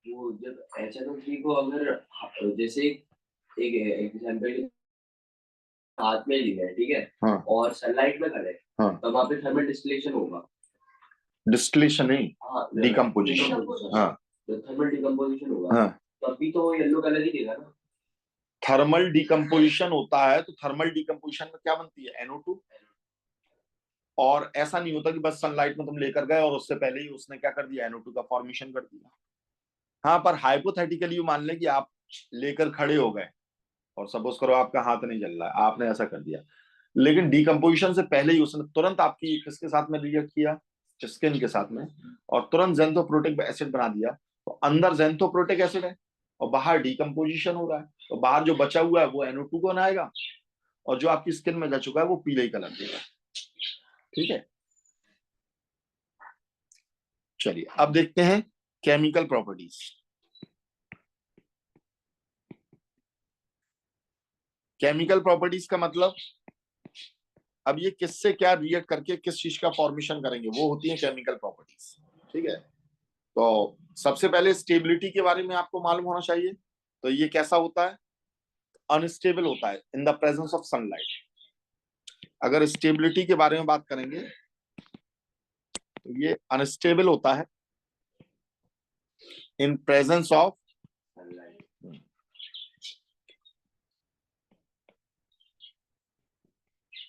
वो जब HNO3 को अगर जैसे एक एग्जांपल हाथ में लिया है, ठीक है, हाँ और सनलाइट में खड़े, हाँ, तो वहां पे थर्मल डिस्टिलेशन होगा। डिस्टिलेशन नहीं, हाँ, डिकम्पोजिशन। हाँ तो थर्मल डिकम्पोजिशन होगा, हाँ, तो अभी तो येलो कलर ही देगा ना। थर्मल डिकम्पोजिशन होता है तो थर्मल डिकम्पोजिशन में क्या बनती है, NO2। और ऐसा नहीं होता कि बस सनलाइट में तुम लेकर गए और उससे पहले ही उसने क्या कर दिया, NO2 का फॉर्मेशन कर दिया। हाँ, पर हाइपोथेटिकली मान ले कि आप लेकर खड़े हो गए और सपोज करो आपका हाथ नहीं जल रहा है, आपने ऐसा कर दिया, लेकिन डिकम्पोजिशन से पहले ही उसने तुरंत आपकी किसके साथ में रिएक्ट किया, स्किन के साथ में, और तुरंत ज़ैंथोप्रोटिक एसिड बना दिया। तो अंदर ज़ैंथोप्रोटिक एसिड है और बाहर डिकम्पोजिशन हो रहा है, तो बाहर जो बचा हुआ है वो NO2 को बनाएगा, और जो आपकी स्किन में जा चुका है वो पीले ही कलर देगा। ठीक है, चलिए अब देखते हैं केमिकल प्रॉपर्टीज। केमिकल प्रॉपर्टीज का मतलब, अब ये किससे क्या रिएक्ट करके किस चीज का फॉर्मेशन करेंगे, वो होती है केमिकल प्रॉपर्टीज। ठीक है, तो सबसे पहले स्टेबिलिटी के बारे में आपको मालूम होना चाहिए। तो ये कैसा होता है, अनस्टेबल होता है in the presence of sunlight. अगर स्टेबिलिटी के बारे में बात करेंगे तो ये अनस्टेबल होता है इन प्रेजेंस ऑफ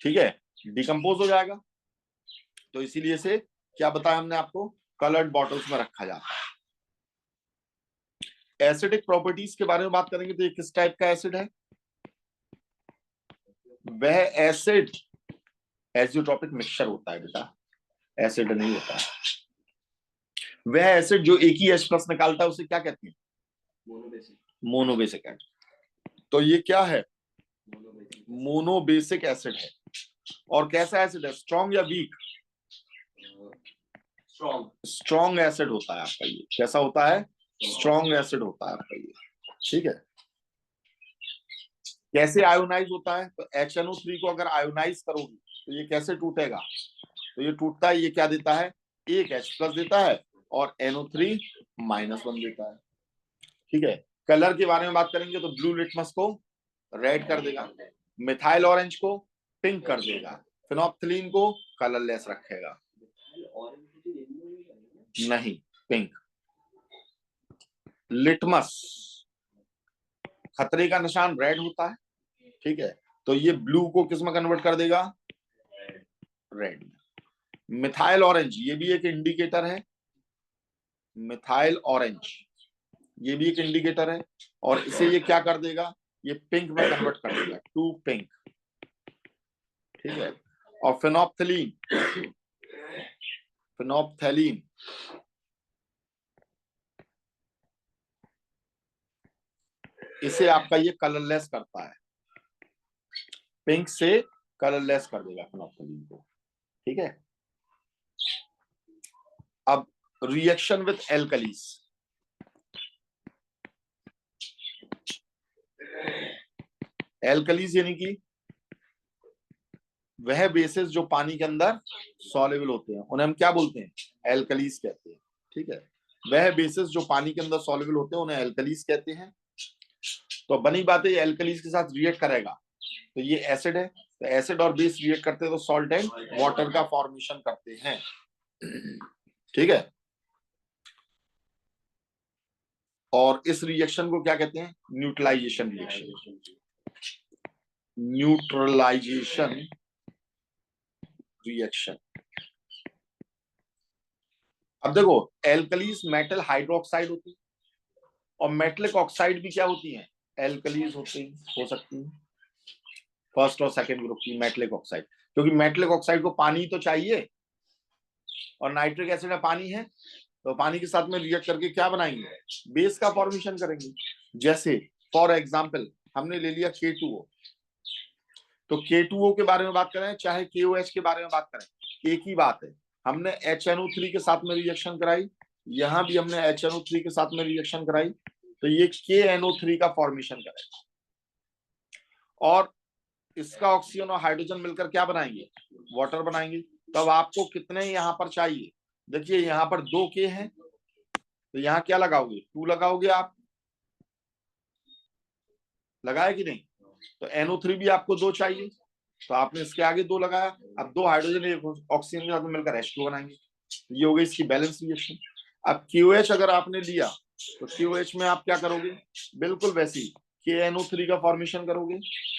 ठीक है, डिकम्पोज हो जाएगा। तो इसीलिए से क्या बताया हमने आपको, कलर्ड बॉटल्स में रखा जाता है। एसिडिक प्रॉपर्टीज के बारे में बात करेंगे तो ये किस टाइप का एसिड है, वह एसिड एजियोट्रॉपिक मिक्सचर होता है बेटा, एसिड नहीं होता है। वह एसिड जो एक ही H+ निकालता है उसे क्या कहते हैं, मोनोबेसिक एसिड। तो ये क्या है, मोनोबेसिक एसिड है। और कैसा एसिड है, स्ट्रॉन्ग या वीक, स्ट्रॉन्ग एसिड होता है आपका ये। कैसा होता है, स्ट्रॉन्ग एसिड होता है आपका ये। ठीक है, कैसे आयोनाइज होता है, तो HNO3 को अगर आयोनाइज करोगे तो ये कैसे टूटेगा, तो ये टूटता है, ये क्या देता है, एक H+ देता है और NO3 -1 देता है। ठीक है, कलर के बारे में बात करेंगे तो ब्लू लिटमस को रेड कर देगा, मिथाइल ऑरेंज को पिंक कर देगा, फिनोप्थिलीन को कलरलेस रखेगा, नहीं पिंक। लिटमस खतरे का निशान रेड होता है, ठीक है, तो ये ब्लू को किस में कन्वर्ट कर देगा, रेड में। मिथाइल ऑरेंज ये भी एक इंडिकेटर है, मिथाइल ऑरेंज ये भी एक इंडिकेटर है, और इसे ये क्या कर देगा, ये पिंक में कन्वर्ट कर देगा, टू पिंक। ठीक है, और फिनोप्थिलीन, फिनोप्थेलीन इसे आपका ये कलरलेस करता है, पिंक से कलरलेस कर देगा फिनोप्थेलीन को। ठीक है, अब रिएक्शन विद एल्कलीज, एल्कलीज यानी कि वह बेसिस जो पानी के अंदर सॉल्युबल होते हैं उन्हें हम क्या बोलते हैं, एल्कलीज कहते हैं। ठीक है, वह बेसिस जो पानी के अंदर सॉल्युबल होते हैं उन्हें एल्कलीज कहते हैं। तो बनी बात है, ये एल्कलीज के साथ रिएक्ट करेगा तो ये एसिड है, तो एसिड और बेस रिएक्ट करते हैं तो सॉल्ट एंड वाटर का फॉर्मेशन करते हैं। ठीक है, और इस रिएक्शन को क्या कहते हैं, न्यूट्रलाइजेशन रिएक्शन, न्यूट्रलाइजेशन रिएक्शन। अब देखो, एल्कलीज मेटल हाइड्रोक्साइड होती है और मेटलिक ऑक्साइड भी क्या होती है, एल्कलीज होती हो सकती है, फर्स्ट और सेकंड ग्रुप की मेटलिक ऑक्साइड। क्योंकि मेटलिक ऑक्साइड को पानी तो चाहिए और नाइट्रिक एसिड में पानी है, तो पानी के साथ में रिएक्ट करके क्या बनाएंगे, बेस का फॉर्मेशन करेंगे। जैसे फॉर एग्जांपल हमने ले लिया K2O, तो K2O के बारे में बात करें चाहे KOH के बारे में बात करें, एक ही बात है। हमने HNO3 के साथ में रिएक्शन कराई, यहां भी हमने HNO3 के साथ में रिएक्शन कराई, तो ये KNO3 का फॉर्मेशन करेगा और इसका ऑक्सीजन और हाइड्रोजन मिलकर क्या बनाएंगे, वाटर बनाएंगे। तो अब आपको कितने यहाँ पर चाहिए, देखिए यहाँ पर 2 K हैं, तो यहाँ क्या लगाओगे, 2 लगाओगे आप, लगाया कि नहीं। तो NO3 भी आपको 2 चाहिए, तो आपने इसके आगे 2 लगाया। अब 2 हाइड्रोजन एक ऑक्सीजन के साथ मिलकर H2 बनाएंगे, ये हो गई इसकी बैलेंस रिएक्शन। अब QH अगर आपने लिया तो QH में आप क्या करोगे, बिल्कुल वैसे ही KNO3 का फॉर्मेशन करोगे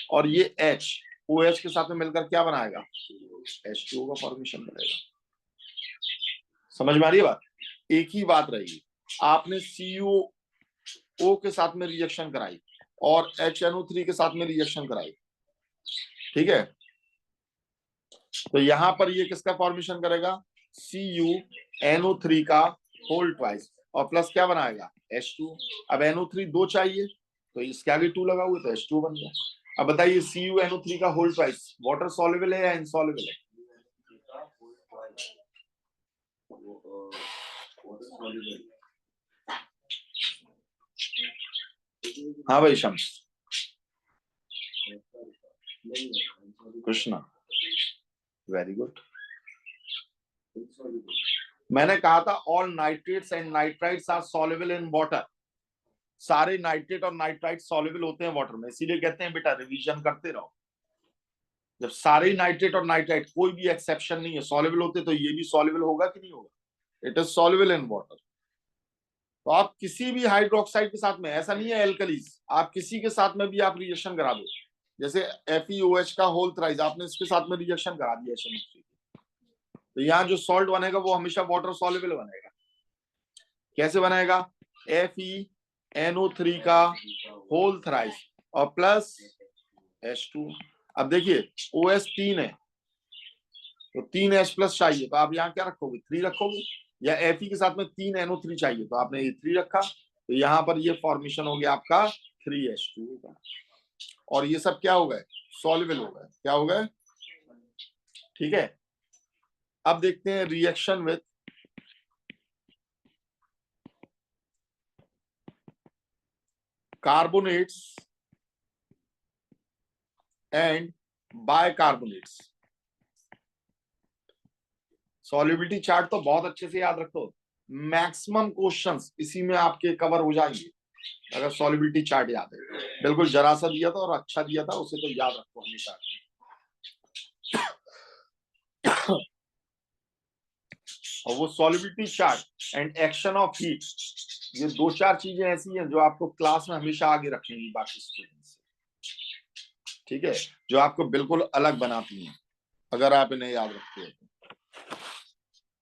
और ये H OH के साथ में मिलकर क्या बनाएगा, H2O का फॉर्मेशन करेगा। समझ में आ रही है बात, एक ही बात रहेगी। आपने CuO के साथ में रिएक्शन कराई और HNO3 के साथ में रिएक्शन कराई, ठीक है, तो यहां पर ये किसका फॉर्मेशन करेगा, CuNO3 का होल ट्वाइस और प्लस क्या बनाएगा, H2। अब NO3 2 चाहिए तो इसके आगे 2 लगाओगे तो H2 बन गया। अब बताइए CuNO3 का होल ट्वाइस वाटर सॉल्युबल है या इनसॉल्युबल है, हाँ भाई शम्स, कृष्णा, वेरी गुड। मैंने कहा था all nitrates and nitrites are soluble in water, सारे नाइट्रेट और नाइट्राइट सॉल्युबल होते हैं वाटर में, इसीलिए कहते हैं बेटा रिवीजन करते रहो। जब सारे नाइट्रेट और नाइट्राइट कोई भी एक्सेप्शन नहीं है सॉल्युबल होते, तो ये भी सॉल्युबल होगा कि नहीं होगा, it is soluble in water. तो आप किसी भी हाइड्रोक्साइड के साथ में, ऐसा नहीं है एल्कलीज, आप किसी के साथ में भी आप रिएक्शन करा दो, जैसे FeOH का होल थ्राइस आपने इसके साथ में रिएक्शन करा दिया HNO3, तो यहाँ जो सॉल्ट बनेगा वो हमेशा वाटर सॉल्युबल बनेगा। कैसे बनेगा? FeNO3 का होल थ्राइस और प्लस H2। अब देखिए OH 3 है तो 3H प्लस चाहिए, तो आप यहाँ क्या रखोगे? 3 रखोगे, या Fe के साथ में 3NO3 चाहिए तो आपने ये 3 रखा, तो यहाँ पर ये फॉर्मेशन हो गया आपका 3H2 होगा। और ये सब क्या हो गए? सॉल्युबल हो गए। क्या हो गए? ठीक है। अब देखते हैं reaction with carbonates and bicarbonates. Solubility chart तो बहुत अच्छे से याद रखो, मैक्सिमम क्वेश्चंस इसी में आपके कवर हो जाएंगे अगर सॉल्युबिलिटी चार्ट याद है। बिल्कुल जरा सा दिया था और अच्छा दिया था, उसे तो याद रखो हमेशा। और वो solubility chart and action of heat, ये दो चार चीजें ऐसी हैं जो आपको क्लास में हमेशा आगे रखेंगी बाकी स्टूडेंट से, ठीक है, जो आपको बिल्कुल अलग बनाती हैं अगर आप इन्हें याद रखते हो तो।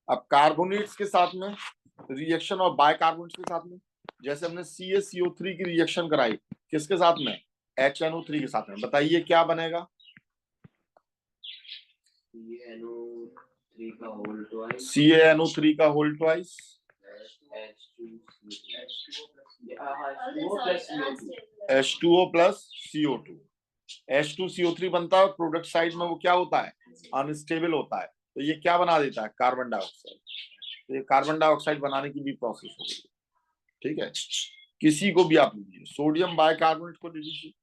अब कार्बोनेट्स के साथ में रिएक्शन और बाइकार्बोनेट्स के साथ में, जैसे हमने CaCO3 की रिएक्शन कराई किसके साथ में? HNO3 के साथ में। बताइए क्या बनेगा? CaNO3 का whole twice H2O plus CO2। H2CO3 बनता है, प्रोडक्ट साइड में वो क्या होता है? अनस्टेबल होता है, तो ये क्या बना देता है? Carbon dioxide. तो ये कार्बन डाइऑक्साइड बनाने की भी प्रोसेस हो गई, ठीक है। किसी को भी आप लीजिए, सोडियम बाइकार्बोनेट को लीजिए,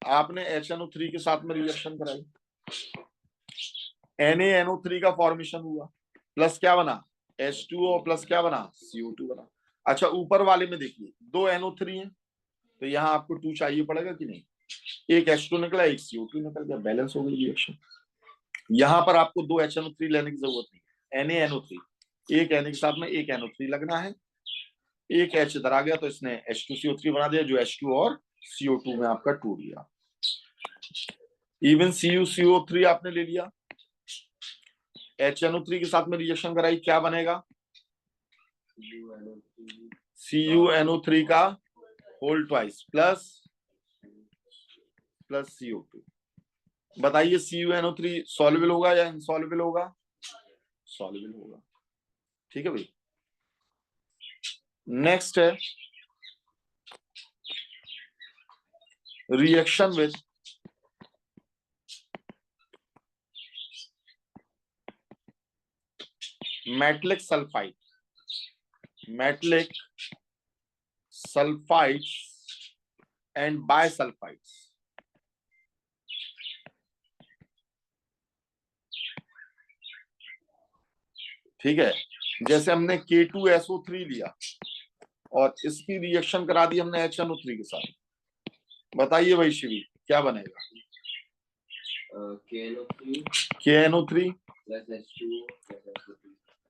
आपने HNO3 के साथ में रिएक्शन कराई, NaNO3 का फॉर्मेशन हुआ, प्लस क्या बना? H2O प्लस क्या बना? CO2 बना। अच्छा ऊपर वाले में देखिए, दो NO3 है तो यहाँ आपको 2 चाहिए पड़ेगा कि नहीं? एक H2 निकला, एक CO2 निकल गया, बैलेंस हो गई रिएक्शन। यहाँ पर आपको दो HNO3 लेने की जरूरत नहीं, NaNO3, एक Na के साथ में एक NO3 लगना है, एक H इधर आ गया तो इसने H2CO3 बना दिया, जो H2 और CO2 में आपका टूट गया। इवन CuCO3 आपने ले लिया, HNO3 के साथ में रिएक्शन कराई, क्या बनेगा? CuNO3 का होल ट्वाइस प्लस CO2। बताइए CuNO3 सॉल्युबल होगा या इनसॉल्युबल होगा? सॉल्युबल होगा, ठीक है भाई। नेक्स्ट है reaction with metallic sulphide, metallic sulphides and bisulphides. ठीक है, जैसे हमने K2SO3 लिया और इसकी रिएक्शन करा दी हमने HNO3 के साथ। बताइए भाई शिवी क्या बनेगा? KNO3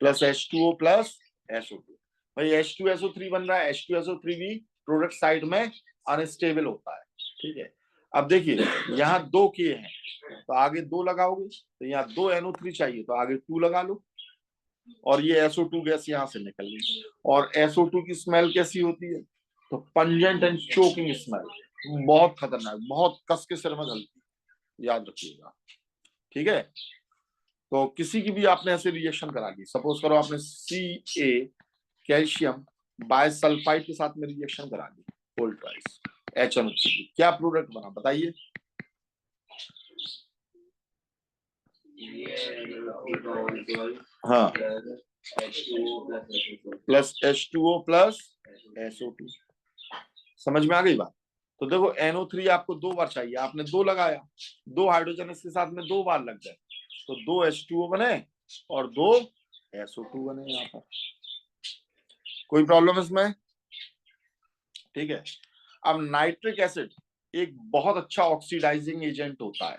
plus H2O plus SO2। भाई H2SO3 बन रहा है, H2SO3 भी प्रोडक्ट साइड में अनस्टेबल होता है, ठीक है। अब देखिए यहाँ 2 K हैं तो आगे 2 लगाओगे, तो यहाँ 2 NO3 चाहिए तो आगे 2 लगा लो, और ये SO2 गैस यहाँ से निकल गई। और SO2 की स्मेल कैसी होती है? तो पंजेंट एंड चोकिंग स्मेल, बहुत खतरनाक, बहुत कस के सिर में जलती, याद रखिएगा, ठीक है। तो किसी की भी आपने ऐसे रिएक्शन करा दी, सपोज करो आपने Ca कैल्शियम बायसल्फाइड के साथ में रिएक्शन करा दी, होल ट्वाइस HNO3, क्या प्रोडक्ट बना? बताइए। हाँ, प्लस H2O प्लस SO2। समझ में आ गई बात? तो देखो NO3 आपको 2 बार चाहिए, आपने 2 लगाया, 2 हाइड्रोजन इसके साथ में 2 बार लग गए, तो 2 H2O बने और 2 SO2 बने यहाँ पर। कोई प्रॉब्लम इसमें? ठीक है। अब नाइट्रिक एसिड एक बहुत अच्छा ऑक्सीडाइजिंग एजेंट होता है।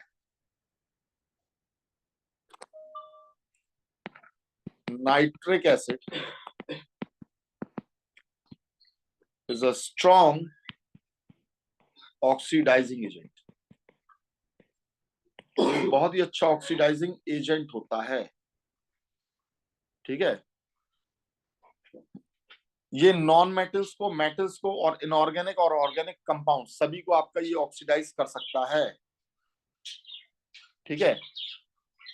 Nitric acid is a strong oxidising agent, बहुत ही अच्छा ऑक्सीडाइजिंग एजेंट होता है। ठीक है, ये नॉन मेटल्स को, मेटल्स को और इनऑर्गेनिक और ऑर्गेनिक कंपाउंड सभी को आपका ये ऑक्सीडाइज कर सकता है। ठीक है,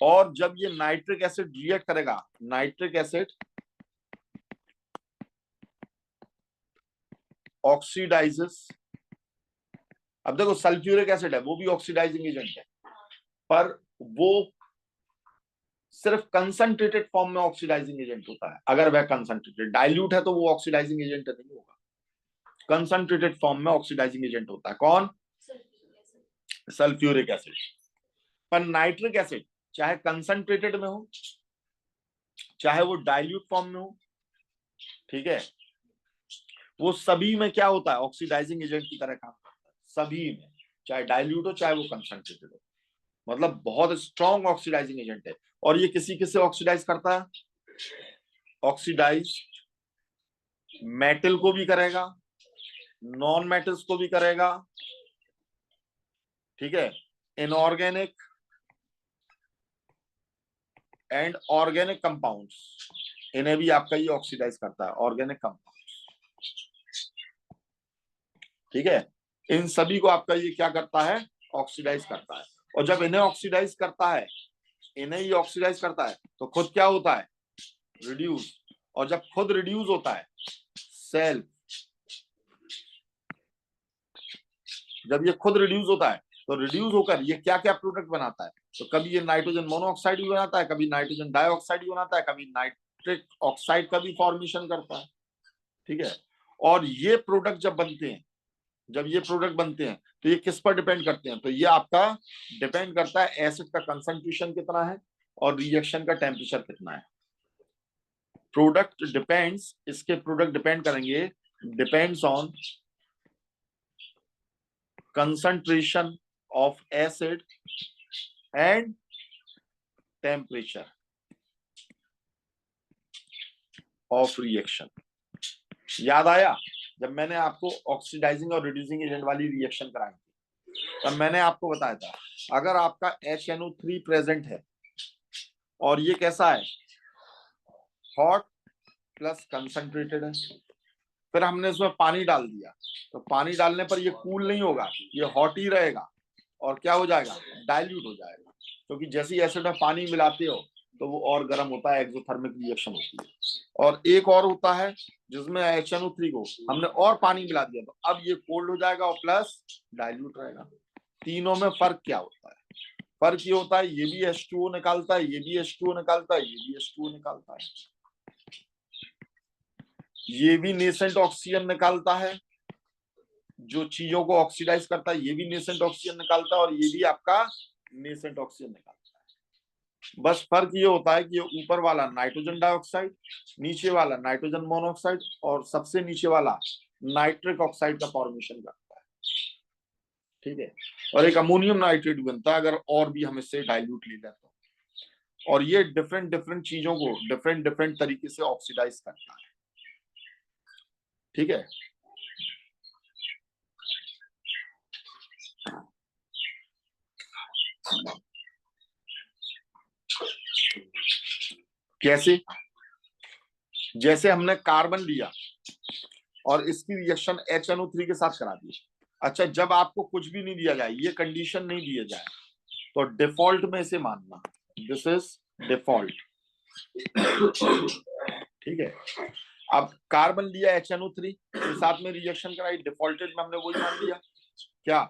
और जब ये नाइट्रिक एसिड रिएक्ट करेगा, नाइट्रिक एसिड ऑक्सीडाइजेस, अब देखो सल्फ्यूरिक एसिड है वो भी ऑक्सीडाइजिंग एजेंट है, पर वो सिर्फ कंसंट्रेटेड फॉर्म में ऑक्सीडाइजिंग एजेंट होता है। अगर वह कंसंट्रेटेड, डाइल्यूट है तो वो ऑक्सीडाइजिंग एजेंट नहीं होगा, कंसंट्रेटेड फॉर्म में ऑक्सीडाइजिंग एजेंट होता है। कौन? Sulphuric acid. पर नाइट्रिक एसिड चाहे कंसंट्रेटेड में हो चाहे वो डाइल्यूट फॉर्म में हो, ठीक है, वो सभी में क्या होता है, ऑक्सीडाइजिंग एजेंट की तरह काम करता है सभी में, चाहे डाइल्यूट हो चाहे वो कंसंट्रेटेड हो। मतलब बहुत स्ट्रॉन्ग ऑक्सीडाइजिंग एजेंट है। और ये किसी किसे ऑक्सीडाइज करता है? ऑक्सीडाइज मेटल को भी करेगा, नॉन मेटल्स को भी करेगा, ठीक है, इनऑर्गेनिक एंड ऑर्गेनिक कंपाउंड्स, इन्हें भी आपका ये ऑक्सीडाइज करता है, ऑर्गेनिक कंपाउंड्स। ठीक है, इन सभी को आपका ये क्या करता है, ऑक्सीडाइज करता है। और जब इन्हें ऑक्सीडाइज करता है, इन्हें ही ऑक्सीडाइज करता है, तो खुद क्या होता है, रिड्यूस। और जब खुद रिड्यूस होता है, सेल्फ, जब ये खुद रिड्यूस होता है तो रिड्यूस होकर ये क्या क्या प्रोडक्ट बनाता है, तो कभी ये नाइट्रोजन मोनोऑक्साइड भी बनाता है, कभी नाइट्रोजन डाइऑक्साइड भी बनाता है, कभी नाइट्रिक ऑक्साइड का भी फॉर्मेशन करता है। ठीक है, और ये प्रोडक्ट जब बनते हैं, जब ये प्रोडक्ट बनते हैं तो ये किस पर डिपेंड करते हैं, तो ये आपका डिपेंड करता है एसिड का कंसंट्रेशन कितना है और रिएक्शन का टेम्परेचर कितना है। प्रोडक्ट डिपेंड्स, इसके प्रोडक्ट डिपेंड करेंगे, depends on concentration of acid and temperature of reaction। याद आया जब मैंने आपको ऑक्सीडाइजिंग और रिड्यूसिंग एजेंट वाली रिएक्शन कराई थी, तब मैंने आपको बताया था अगर आपका HNO3 प्रेजेंट है और ये कैसा है, हॉट प्लस कंसंट्रेटेड है, फिर हमने इसमें पानी डाल दिया, तो पानी डालने पर ये कूल नहीं होगा, ये हॉट ही रहेगा और क्या हो जाएगा, डाइल्यूट हो जाएगा, क्योंकि जैसे ही एसिड में पानी मिलाते हो तो वो और गर्म होता है, एक्सोथर्मिक रिएक्शन होती है। और एक और होता है जिसमें HNO3 को हमने और पानी मिला दिया, तो अब ये कोल्ड हो जाएगा और प्लस डाइल्यूट रहेगा। तीनों में फर्क क्या होता है, फर्क ये होता है ये भी H2O निकालता है, ये भी H2O निकालता है, ये भी H2O निकालता है, ये भी नेसेंट ऑक्सीजन निकालता है, जो चीजों को ऑक्सीडाइज करता है ये भी नेसेंट ऑक्सीजन निकालता है, और ये भी आपका नेसेंट ऑक्सीजन निकालता है। बस फर्क ये होता है कि ऊपर वाला नाइट्रोजन डाइऑक्साइड, नीचे वाला नाइट्रोजन मोनोऑक्साइड, और सबसे नीचे वाला नाइट्रिक ऑक्साइड का फॉर्मेशन करता है। ठीक है, और एक अमोनियम नाइट्रेट बनता है अगर और भी हम इससे डाइल्यूट ले लें तो। और ये डिफरेंट डिफरेंट चीजों को डिफरेंट डिफरेंट तरीके से ऑक्सीडाइज करता है। ठीक है, कैसे, जैसे हमने कार्बन लिया और इसकी रिएक्शन HNO3 के साथ करा दी। अच्छा, जब आपको कुछ भी नहीं दिया जाए, ये कंडीशन नहीं दिया जाए, तो डिफॉल्ट में इसे मानना, दिस इज डिफॉल्ट। ठीक है, अब कार्बन लिया HNO3 के साथ में रिएक्शन कराई, डिफॉल्टेड में हमने वही मान लिया, क्या,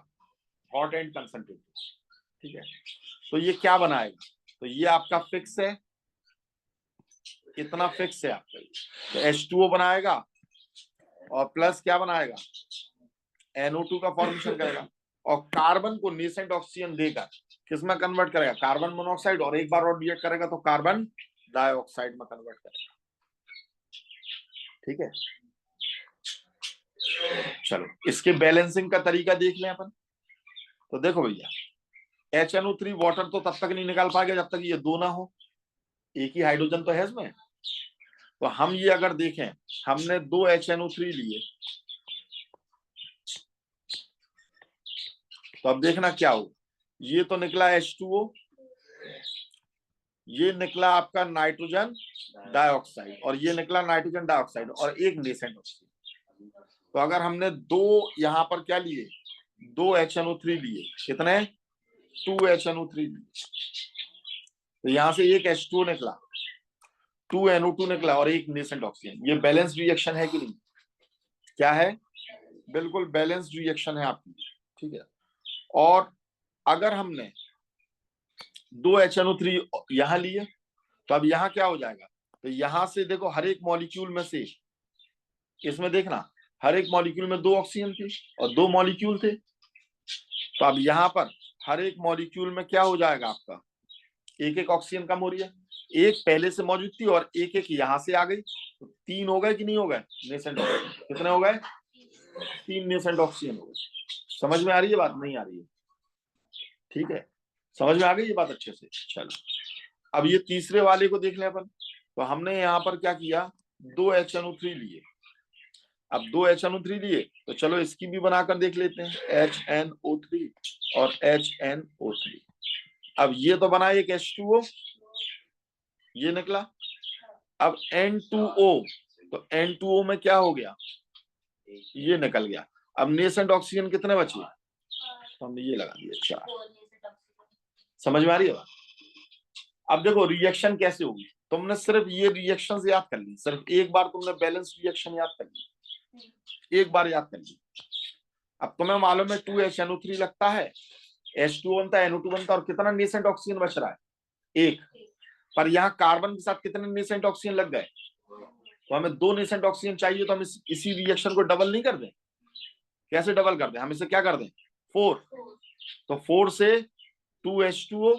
हॉट एंड कंसंट्रेटेड। ठीक है, तो ये क्या बनाएगा, तो ये आपका फिक्स है, कितना फिक्स है आपका, तो H2O बनाएगा और प्लस क्या बनाएगा, NO2 का फॉर्मेशन करेगा, और कार्बन को नेसेंट ऑक्सीजन देकर किसमें कन्वर्ट करेगा, कार्बन मोनोऑक्साइड, और एक बार और रिएक्ट करेगा तो कार्बन डाइऑक्साइड में कन्वर्ट करेगा। ठीक है, चलो इसके बैलेंसिंग का तरीका देख लें अपन। तो देखो भैया, HNO3 वाटर तो तब तक नहीं निकाल पाएगा जब तक ये दो ना हो, एक ही हाइड्रोजन तो है इसमें। तो हम ये अगर देखें, हमने दो HNO3 लिए, तो अब देखना क्या हो, ये तो निकला H2O, ये निकला आपका नाइट्रोजन डाइऑक्साइड, और ये निकला नाइट्रोजन डाइऑक्साइड और एक नेसेंट ऑक्सीजन। तो अगर हमने दो यहाँ पर क्या लिए, 2 HNO3 लिए, कितने, 2 HNO3 लिए, तो यहां से एक H2O निकला, 2 NO2 निकला और एक नेसेंट ऑक्सीजन। ये बैलेंस रिएक्शन है कि नहीं, क्या है, बिल्कुल बैलेंस रिएक्शन है आपकी, ठीक है। और अगर हमने 2 HNO3 यहां लिए, तो अब यहां क्या हो जाएगा, तो यहां से देखो हर एक मॉलिक्यूल में से, इसमें देखना हर एक मॉलिक्यूल में 2 ऑक्सीजन थे और 2 मॉलिक्यूल थे, तो अब यहां पर हर एक मॉलिक्यूल में क्या हो जाएगा आपका, एक एक ऑक्सीजन कम हो रही है, एक पहले से मौजूद थी और एक एक यहां से आ गई, तो 3 हो गए कि नहीं हो गए नेसेंट ऑक्सीजन, कितने हो गए, 3 नेसेंट ऑक्सीजन हो गए। समझ में आ रही है बात, नहीं आ रही है, ठीक है, समझ में आ गई ये बात अच्छे से। चलो अब ये तीसरे वाले को देख लें अपन, तो हमने यहाँ पर क्या किया, 2 HNO3 लिए, अब 2 HNO3 लिए, तो चलो इसकी भी बनाकर देख लेते हैं, HNO3 और HNO3। अब ये तो बना एक H2O, ये निकला, अब N2O, तो N2O में क्या हो गया, ये निकल गया। अब नेसेंट ऑक्सीजन कितने बचे, तो हमने ये लगा दिया 4। समझ में आ रही है बात। अब देखो रिएक्शन कैसे होगी, तुमने सिर्फ ये रिएक्शन याद कर ली, सिर्फ एक बार तुमने बैलेंस रिएक्शन याद कर ली, एक बार याद कर ली। अब तुम्हें मालूम है 2 HNO3 लगता है, H2O बनता है, NO2 बनता है, और कितना नेसेंट ऑक्सीजन बच रहा है, एक, पर यहाँ कार्बन के साथ कितने नेसेंट ऑक्सीजन लग गए, तो हमें 2 नेसेंट ऑक्सीजन चाहिए, तो हम इसी रिएक्शन को डबल नहीं कर दें, कैसे डबल कर दें, हम इसे क्या कर दें 4, तो 4 से 2 H2O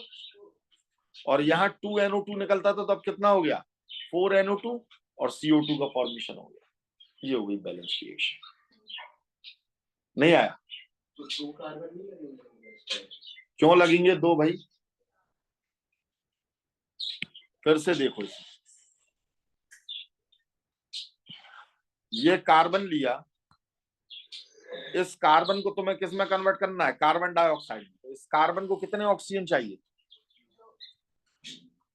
और यहाँ 2 NO2 निकलता था, तो अब कितना हो गया 4 NO2 और CO2 का फॉर्मेशन हो गया, ये हो गई बैलेंस रिएक्शन। नहीं आया, क्यों लगेंगे 2 भाई, फिर से देखो इसे, ये कार्बन लिया, इस कार्बन को तुम्हें किस में कन्वर्ट करना है, कार्बन डाइऑक्साइड में, तो इस कार्बन को कितने ऑक्सीजन चाहिए,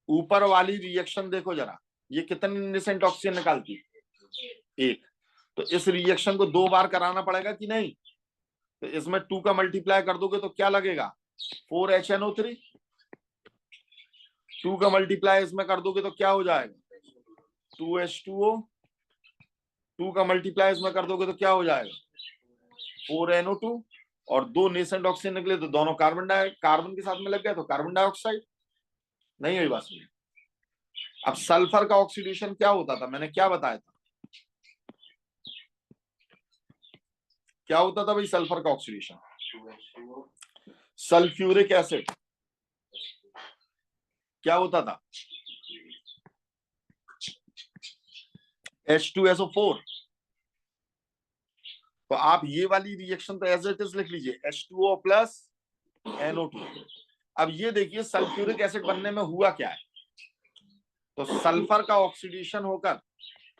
ऊपर वाली रिएक्शन देखो जरा, ये कितने नेसेंट ऑक्सीजन निकालती है, एक, तो इस रिएक्शन को 2 बार कराना पड़ेगा कि नहीं, तो इसमें 2 का मल्टीप्लाई कर दोगे तो क्या लगेगा 4 HNO3, 2 का मल्टीप्लाई इसमें कर दोगे तो क्या हो जाएगा 2 H2O, 2 का मल्टीप्लाई इसमें कर दोगे तो क्या हो जाएगा 4 NO2, और 2 नेसेंट ऑक्सीजन निकले तो दोनों कार्बन के साथ में लग गया, तो कार्बन डाइऑक्साइड। नहीं हुई बात सुनिए। अब सल्फर का ऑक्सीडेशन क्या होता था, मैंने क्या बताया था, क्या होता था भाई सल्फर का ऑक्सीडेशन, सल्फ्यूरिक एसिड क्या होता था H2SO4, तो आप ये वाली रिएक्शन तो एज इट इज लिख लीजिए H2O प्लस NO2। अब ये देखिए सल्फ्यूरिक एसिड बनने में हुआ क्या है, तो सल्फर का ऑक्सीडेशन होकर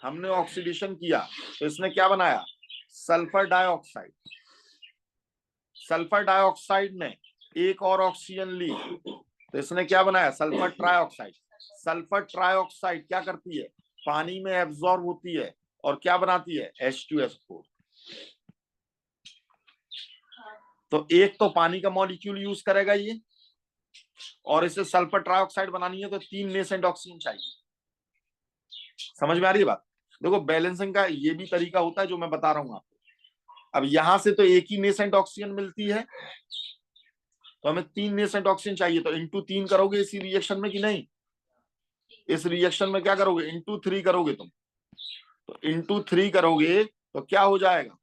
हमने ऑक्सीडेशन किया, तो इसने क्या बनाया सल्फर डाइऑक्साइड, सल्फर डाइऑक्साइड ने एक और ऑक्सीजन ली, तो इसने क्या बनाया सल्फर ट्राइऑक्साइड, सल्फर ट्राइऑक्साइड क्या करती है पानी में एब्जॉर्ब होती है और क्या बनाती है H2SO4। तो एक तो पानी का मॉलिक्यूल यूज करेगा ये, और इसे सल्फर ट्राइऑक्साइड बनानी है तो 3 नेसेंट ऑक्सीजन चाहिए। समझ में आ रही है बात। देखो बैलेंसिंग का ये भी तरीका होता है जो मैं बता रहा हूं आपको। अब यहां से तो एक ही नेसेंट ऑक्सीजन मिलती है, तो हमें 3 नेसेंट ऑक्सीजन चाहिए, तो इंटू 3 करोगे इसी रिएक्शन में कि नहीं, इस रिएक्शन में क्या करोगे इंटू 3 करोगे तुम, तो इंटू 3 करोगे तो क्या हो जाएगा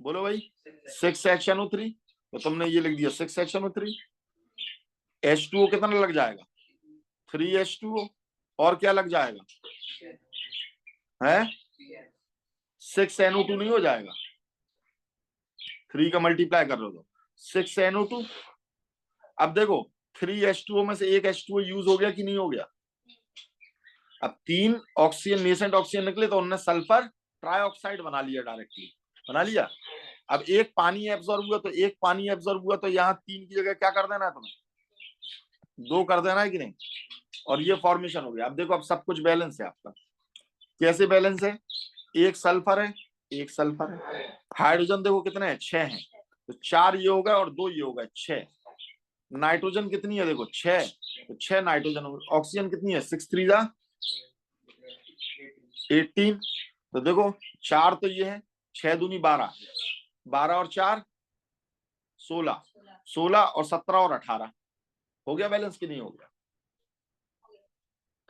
बोलो भाई 6 HNO3, तो तुमने ये लिख दिया 6 HNO3, H2O कितना लग जाएगा 3 H2O, और क्या लग जाएगा है 6 NO2 नहीं हो जाएगा, 3 का मल्टीप्लाई कर लो तो 6 NO2। अब देखो 3 H2O में से एक H2O यूज हो गया कि नहीं हो गया, अब 3 ऑक्सीजन नेसेंट ऑक्सीजन निकले तो उन्होंने सल्फर ट्राइऑक्साइड बना लिया, डायरेक्टली बना लिया। अब एक पानी एब्जॉर्ब हुआ तो एक पानी एब्जॉर्ब हुआ तो यहाँ 3 की जगह क्या कर देना है तुम्हें, 2 कर देना है कि नहीं, और ये फॉर्मेशन हो गया। अब देखो अब सब कुछ बैलेंस है आपका। कैसे बैलेंस है, एक सल्फर है, एक सल्फर है। हाइड्रोजन देखो कितने हैं, 6 हैं, तो 4 ये होगा और 2 ये होगा, 6। नाइट्रोजन कितनी है, देखो 6, तो 6 नाइट्रोजन होगा। ऑक्सीजन कितनी है, 6 3 जा 18, तो देखो 4 तो ये है, 6 दूनी 12, 12 और 4 16, 16 और 17 और 18, हो गया बैलेंस कि नहीं हो गया।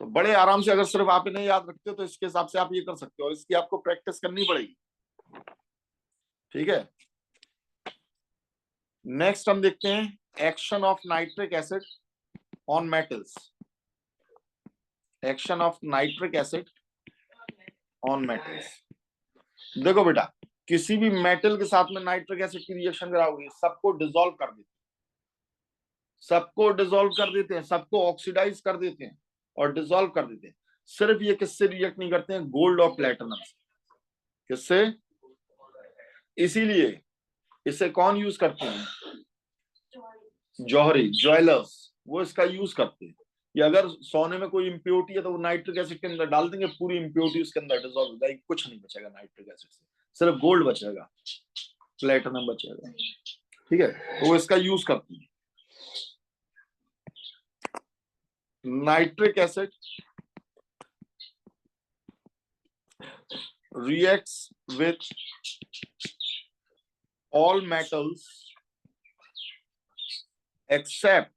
तो बड़े आराम से, अगर सिर्फ आप इन्हें याद रखते हो तो इसके हिसाब से आप ये कर सकते हो, और इसकी आपको प्रैक्टिस करनी पड़ेगी। ठीक है, नेक्स्ट हम देखते हैं action of nitric acid on metals. Action of nitric acid on metals. देखो बेटा, किसी भी मेटल के साथ में नाइट्रिक एसिड की रिएक्शन कराओगे, सबको डिसॉल्व कर देते हैं, सबको डिसॉल्व कर देते हैं, सबको ऑक्सीडाइज कर देते हैं और डिसॉल्व कर देते हैं। सिर्फ ये किससे रिएक्ट नहीं करते हैं, गोल्ड और प्लेटिनम से। किससे, इसीलिए इसे कौन यूज करते हैं, जौहरी, ज्वेलर्स, वो इसका यूज करते हैं। कि अगर सोने में कोई इंप्योरिटी है तो वो नाइट्रिक एसिड के अंदर डाल देंगे, पूरी इंप्योरिटी उसके अंदर डिसॉल्व हो जाएगी, कुछ नहीं बचेगा नाइट्रिक एसिड से, सिर्फ गोल्ड बचेगा, प्लेटिनम बचेगा। ठीक है, तो वो इसका यूज करते हैं। Nitric acid reacts with all metals except,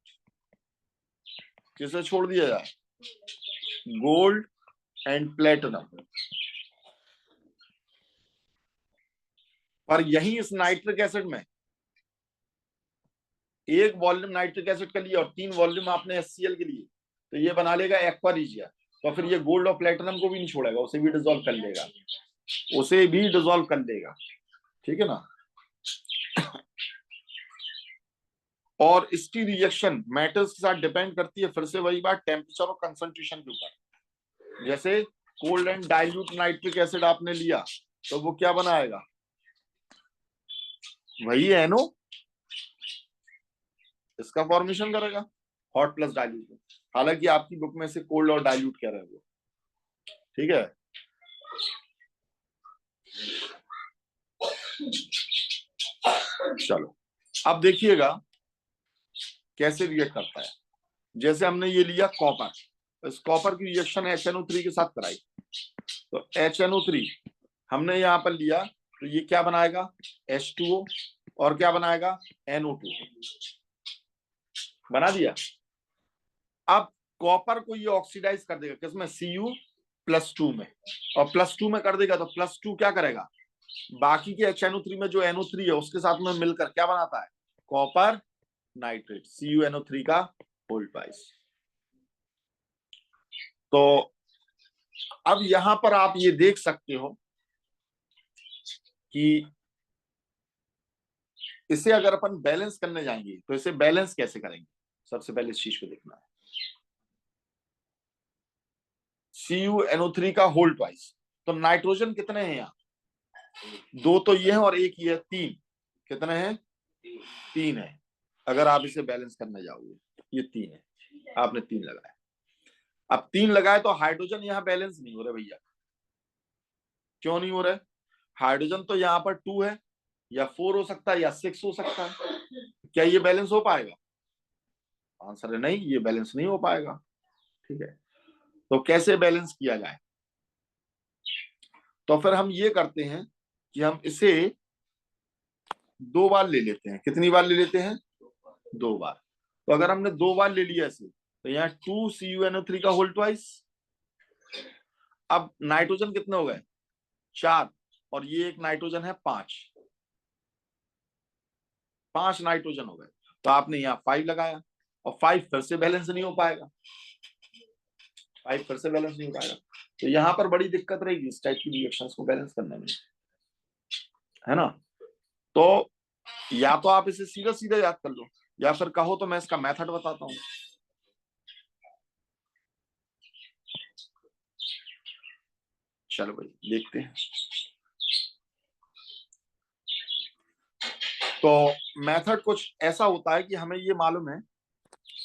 किसे छोड़ दिया जाए, गोल्ड एंड प्लेटिनम। पर यही इस नाइट्रिक एसिड में एक वॉल्यूम नाइट्रिक एसिड का लिया और 3 वॉल्यूम आपने HCl के लिए, तो ये बना लेगा एक्वा रिजिया, तो फिर ये गोल्ड और प्लेटिनम को भी नहीं छोड़ेगा, उसे भी डिसॉल्व कर लेगा, उसे भी डिसॉल्व कर लेगा। ठीक है ना, और इसकी रिएक्शन मेटल्स के साथ डिपेंड करती है, फिर से वही बात, टेम्परेचर और कंसंट्रेशन के ऊपर। जैसे cold and dilute nitric acid आपने लिया तो वो क्या बनाएगा, वही है नो, इसका फॉर्मेशन करेगा हॉट प्लस डाइल्यूट। हालांकि आपकी बुक में से कोल्ड और डाइल्यूट कह रहे हो। ठीक है, चलो अब देखिएगा कैसे रिएक्ट करता है। जैसे हमने ये लिया कॉपर, इस कॉपर की रिएक्शन HNO3 के साथ कराई, तो HNO3 हमने यहां पर लिया, तो ये क्या बनाएगा, H2O, और क्या बनाएगा, NO2 बना दिया। अब कॉपर को ये ऑक्सीडाइज कर देगा किसमें, Cu+2 में, और +2 में कर देगा तो +2 क्या करेगा, बाकी के HNO3 में जो NO3 है उसके साथ में मिलकर क्या बनाता है, कॉपर नाइट्रेट, CuNO3 का होल ट्वाइस। तो अब यहां पर आप ये देख सकते हो कि इसे अगर अपन बैलेंस करने जाएंगे तो इसे बैलेंस कैसे करेंगे। सबसे पहले इस चीज को देखना है, CuNO3 का होल ट्वाइस, तो नाइट्रोजन कितने हैं यहाँ, 2 तो ये है और 1 ये है, 3, कितने हैं, 3 है। अगर आप इसे बैलेंस करने जाओगे, ये 3 है, आपने 3 लगाया। अब 3 लगाए तो हाइड्रोजन यहाँ बैलेंस नहीं हो रहा भैया, क्यों नहीं हो रहा है, हाइड्रोजन तो यहाँ पर 2 है, या 4 हो सकता है या 6 हो सकता है, क्या ये बैलेंस हो पाएगा, आंसर है नहीं, ये बैलेंस नहीं हो पाएगा। ठीक है, तो कैसे बैलेंस किया जाए, तो फिर हम ये करते हैं कि हम इसे 2 बार ले लेते हैं। कितनी बार ले लेते हैं, 2 बार। तो अगर हमने 2 बार ले लिया इसे, तो यहाँ 2 CuNO3 का होल ट्वाइस। अब नाइट्रोजन कितने हो गए, 4, और ये एक नाइट्रोजन है 5, 5 नाइट्रोजन हो गए, तो आपने यहाँ 5 लगाया, और 5 फिर से बैलेंस नहीं हो पाएगा, 5 फिर से बैलेंस नहीं हो पाएगा। तो यहाँ पर बड़ी दिक्कत रहेगी इस टाइप की रिएक्शंस को बैलेंस करने में, है ना। तो या तो आप इसे सीधा सीधा याद कर लो, या फिर कहो तो मैं इसका मेथड बताता हूँ। चलो भाई देखते हैं। तो मेथड कुछ ऐसा होता है कि हमें ये मालूम है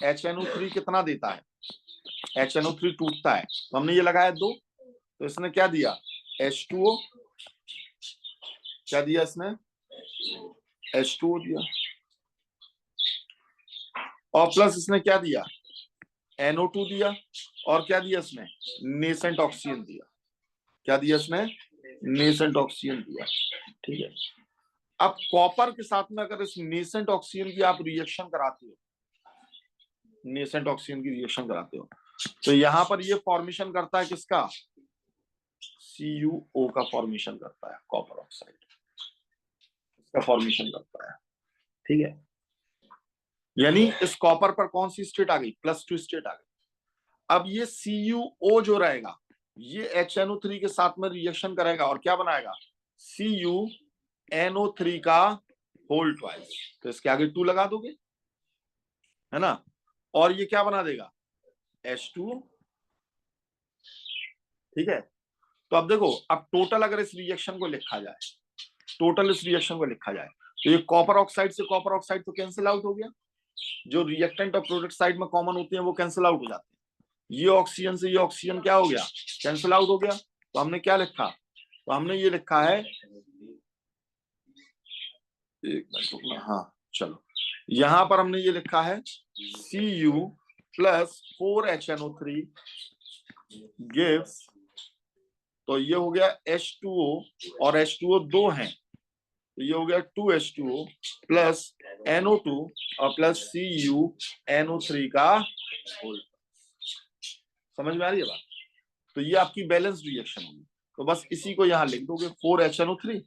HNO3 कितना देता है, HNO3 टूटता है, तो हमने ये लगाया 2, तो इसने क्या दिया H2O, क्या दिया इसने H2O दिया, और प्लस इसने क्या दिया NO2 दिया, और क्या दिया इसने नेसेंट ऑक्सीजन दिया, क्या दिया इसने नेसेंट ऑक्सीजन दिया। ठीक है, अब कॉपर के साथ में अगर इस नेसेंट ऑक्सीजन की आप रिएक्शन कराते हो, नेसेंट ऑक्सीजन की रिएक्शन कराते हो, तो यहां पर ये फॉर्मेशन करता है किसका, CuO का फॉर्मेशन करता है, कॉपर ऑक्साइड इसका फॉर्मेशन करता है। ठीक है, यानी इस कॉपर पर कौन सी स्टेट आ गई, +2 स्टेट आ गई। अब ये CuO जो रहेगा ये HNO3 के साथ में रिएक्शन करेगा और क्या बनाएगा CuNO3 का होल ट्वाइस, तो इसके आगे 2 लगा दोगे, है ना, और ये क्या बना देगा H2O। ठीक है, तो अब देखो, अब टोटल अगर इस रिएक्शन को लिखा जाए, टोटल इस रिएक्शन को लिखा जाए, तो ये कॉपर ऑक्साइड से कॉपर ऑक्साइड तो कैंसिल आउट हो गया, जो रिएक्टेंट और प्रोडक्ट साइड में कॉमन होते हैं वो कैंसिल आउट हो जाते हैं, ये ऑक्सीजन से ये ऑक्सीजन क्या हो गया कैंसिल आउट हो गया। तो हमने क्या लिखा, तो हमने ये लिखा है, एक मिनट रुकना, हाँ चलो, यहां पर हमने ये लिखा है Cu + 4HNO3 गिव्स, तो ये हो गया H2O, और H2O 2 हैं, तो ये हो गया 2H2O + NO2 और + CuNO3 का होल। समझ में आ रही है बात, तो ये आपकी बैलेंस रिएक्शन होगी, तो बस इसी को यहां लिख दोगे 4HNO3,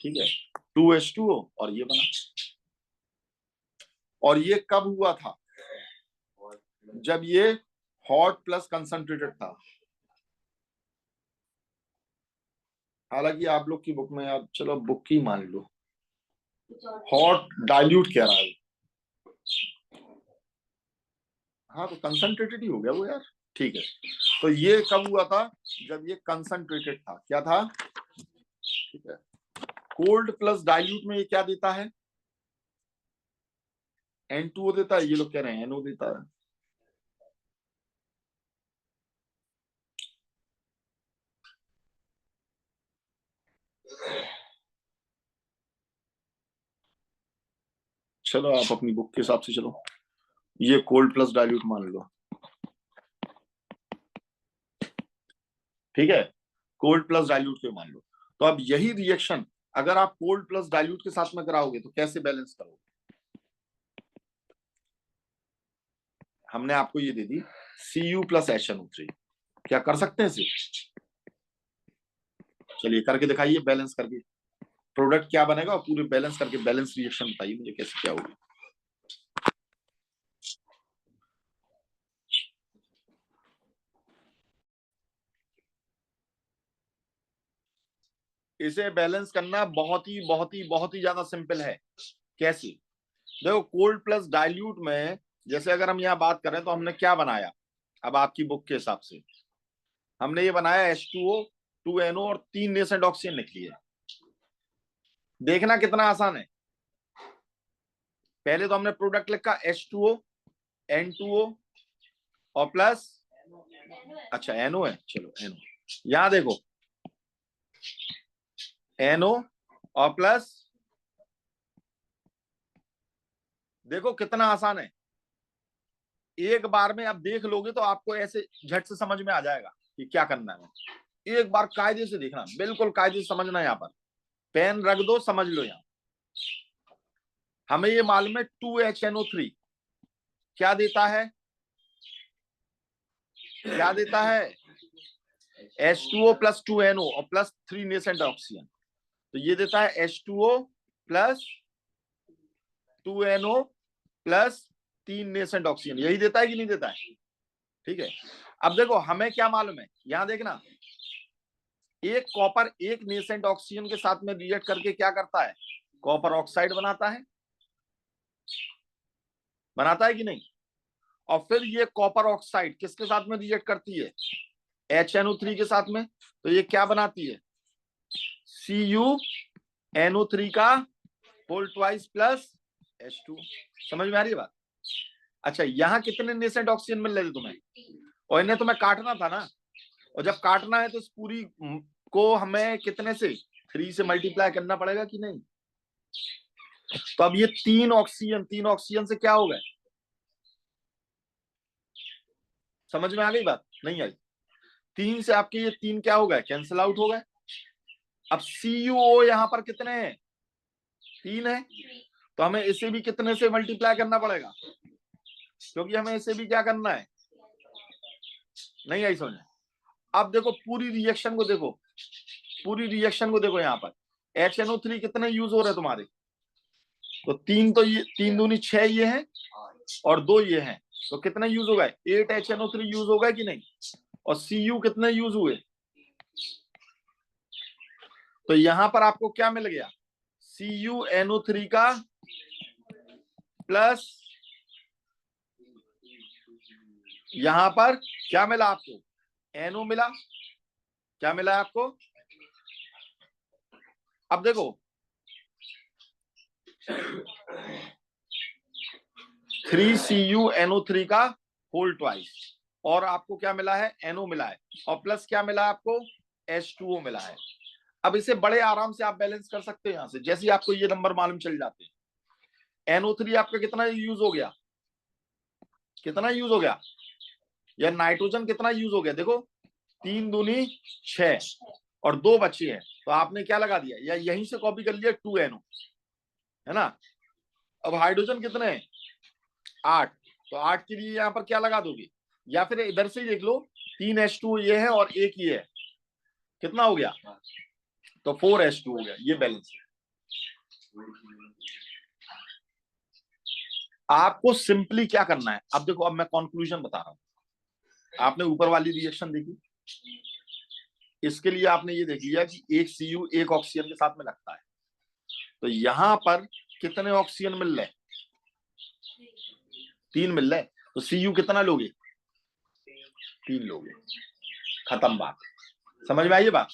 ठीक है, 2H2O, और ये बना। और ये कब हुआ था, जब ये हॉट प्लस कंसंट्रेटेड था। हालांकि आप लोग की बुक में, आप चलो बुक की मान लो, हॉट डाइल्यूट कह रहा है, हाँ तो कंसंट्रेटेड ही हो गया वो यार। ठीक है, तो ये कब हुआ था, जब ये कंसंट्रेटेड था, क्या था, ठीक है, कोल्ड प्लस डाइल्यूट में ये क्या देता है N2O देता है, ये लोग कह रहे हैं NO देता है। चलो आप अपनी बुक के हिसाब से चलो, ये कोल्ड प्लस डाइल्यूट मान लो, ठीक है, कोल्ड प्लस डाइल्यूट के मान लो। तो अब यही रिएक्शन अगर आप कोल्ड प्लस डाइल्यूट के साथ में कराओगे तो कैसे बैलेंस करोगे, हमने आपको ये दे दी Cu + HNO3, क्या कर सकते हैं इसे, चलिए करके दिखाइए, बैलेंस करके प्रोडक्ट क्या बनेगा, और पूरे बैलेंस करके बैलेंस रिएक्शन बताइए मुझे कैसे क्या होगी। इसे बैलेंस करना बहुत ही ज्यादा सिंपल है। कैसे, देखो कोल्ड प्लस डाइल्यूट में, जैसे अगर हम यहाँ बात करें तो हमने क्या बनाया, अब आपकी बुक के हिसाब से हमने ये बनाया H2O 2NO और 3 नेसेंट ऑक्सीजन लिख लिए। देखना कितना आसान है, पहले तो हमने प्रोडक्ट लिखा H2O N2O और प्लस, अच्छा NO है, चलो NO, यहां देखो NO और प्लस, देखो कितना आसान है, एक बार में आप देख लोगे तो आपको ऐसे झट से समझ में आ जाएगा कि क्या करना है। एक बार कायदे से देखना, बिल्कुल कायदे से समझना, यहाँ पर पेन रख दो, समझ लो। यहाँ हमें ये मालूम है 2HNO3 क्या देता है, क्या देता है H2O + 2NO और + 3 नेसेंट ऑक्सीजन, तो ये देता है H2O + 2NO + 3 नेसेंट ऑक्सीजन, यही देता है कि नहीं देता है। ठीक है, अब देखो हमें क्या मालूम है, यहां देखना, एक कॉपर एक नेसेंट ऑक्सीजन के साथ में रिएक्ट करके क्या करता है, कॉपर ऑक्साइड बनाता है, बनाता है कि नहीं, और फिर ये कॉपर ऑक्साइड किसके साथ में रिएक्ट करती है, HNO3 के साथ में, तो ये क्या बनाती है CuNO3 का होल ट्वाइस प्लस H2। समझ में आ रही है बात? अच्छा, यहाँ कितने नेसेंट ऑक्सीजन मिल रहे थे तुम्हें, और इन्हें तुम्हें काटना था ना, और जब काटना है तो इस पूरी को हमें कितने से 3 से मल्टीप्लाई करना पड़ेगा कि नहीं। तो अब ये 3 ऑक्सीजन से क्या हो गए, समझ में आ गई बात? नहीं आई? 3 से आपके ये 3 क्या हो गए, कैंसिल आउट हो गए। अब CuO यहाँ पर कितने हैं, 3 है, तो हमें इसे भी कितने से मल्टीप्लाई करना पड़ेगा, क्योंकि हमें इसे भी क्या करना है। नहीं आई समझ? अब देखो पूरी रिएक्शन को देखो, पूरी रिएक्शन को देखो, यहाँ पर HNO3 कितने यूज हो रहे हैं तुम्हारे, तो 3, तो ये 3 दूनी 6 ये हैं और 2 ये हैं, तो कितने यूज हो गए, 8 HNO3 यूज हो गए कि नहीं, और Cu कितने यूज हुए। तो यहां पर आपको क्या मिल गया, CuNO3 का प्लस यहां पर क्या मिला आपको, NO मिला। क्या मिला आपको, अब देखो 3CuNO3 का होल ट्वाइस, और आपको क्या मिला है, NO मिला है, और प्लस क्या मिला है आपको, H2O मिला है। अब इसे बड़े आराम से आप बैलेंस कर सकते हैं यहां से, जैसे आपको ये नंबर मालूम चल जाते हैं। NO3 आपका कितना यूज हो गया, कितना यूज हो गया, या नाइट्रोजन कितना यूज हो गया, देखो 3 दूनी 6 और 2 बचे हैं, तो आपने क्या लगा दिया, या यहीं से कॉपी कर लिया 2NO, है ना। अब हाइड्रोजन कितने हैं, 8, तो 8 के लिए यहाँ पर क्या लगा दोगे, या फिर इधर से ही देख लो, 3H2 ये है और 1 ये है, कितना हो गया, तो 4H2 हो गया, ये बैलेंस है। आपको सिंपली क्या करना है, अब देखो, अब मैं कंक्लूजन बता रहा हूं। आपने ऊपर वाली रिएक्शन देखी, इसके लिए आपने ये देख लिया कि एक Cu एक ऑक्सीजन के साथ में लगता है, तो यहां पर कितने ऑक्सीजन मिल रहे, 3 मिल रहे, तो Cu कितना लोगे, 3 लोगे, खत्म बात। समझ में आई बात?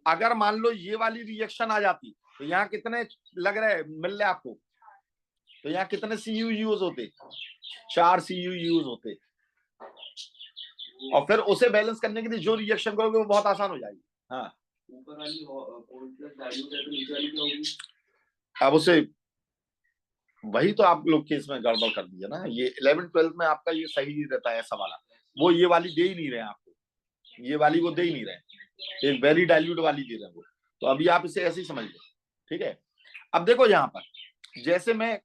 अगर मान लो ये वाली रिएक्शन आ जाती, तो यहाँ कितने लग रहे मिल रहे आपको, तो यहाँ कितने Cu यूज होते, 4 Cu यूज होते, और फिर उसे बैलेंस करने के लिए जो रिएक्शन करोगे वो बहुत आसान हो जाएगी। हाँ, ऊपर वाली डाइल्यूट है तो नीचे वाली क्या होगी, अब उसे वही तो आप लोग के इसमें गड़बड़ कर दिया ना, ये 11th-12th में आपका ये सही रहता है ऐसा वाला, वो ये वाली दे ही नहीं रहे आपको, ये वाली वो दे ही नहीं रहे, एक वेरी डाइल्यूट वाली दे रहे हैं वो, तो अभी आप इसे ऐसे ही समझ लो, ठीक है। अब देखो यहाँ पर, जैसे मैं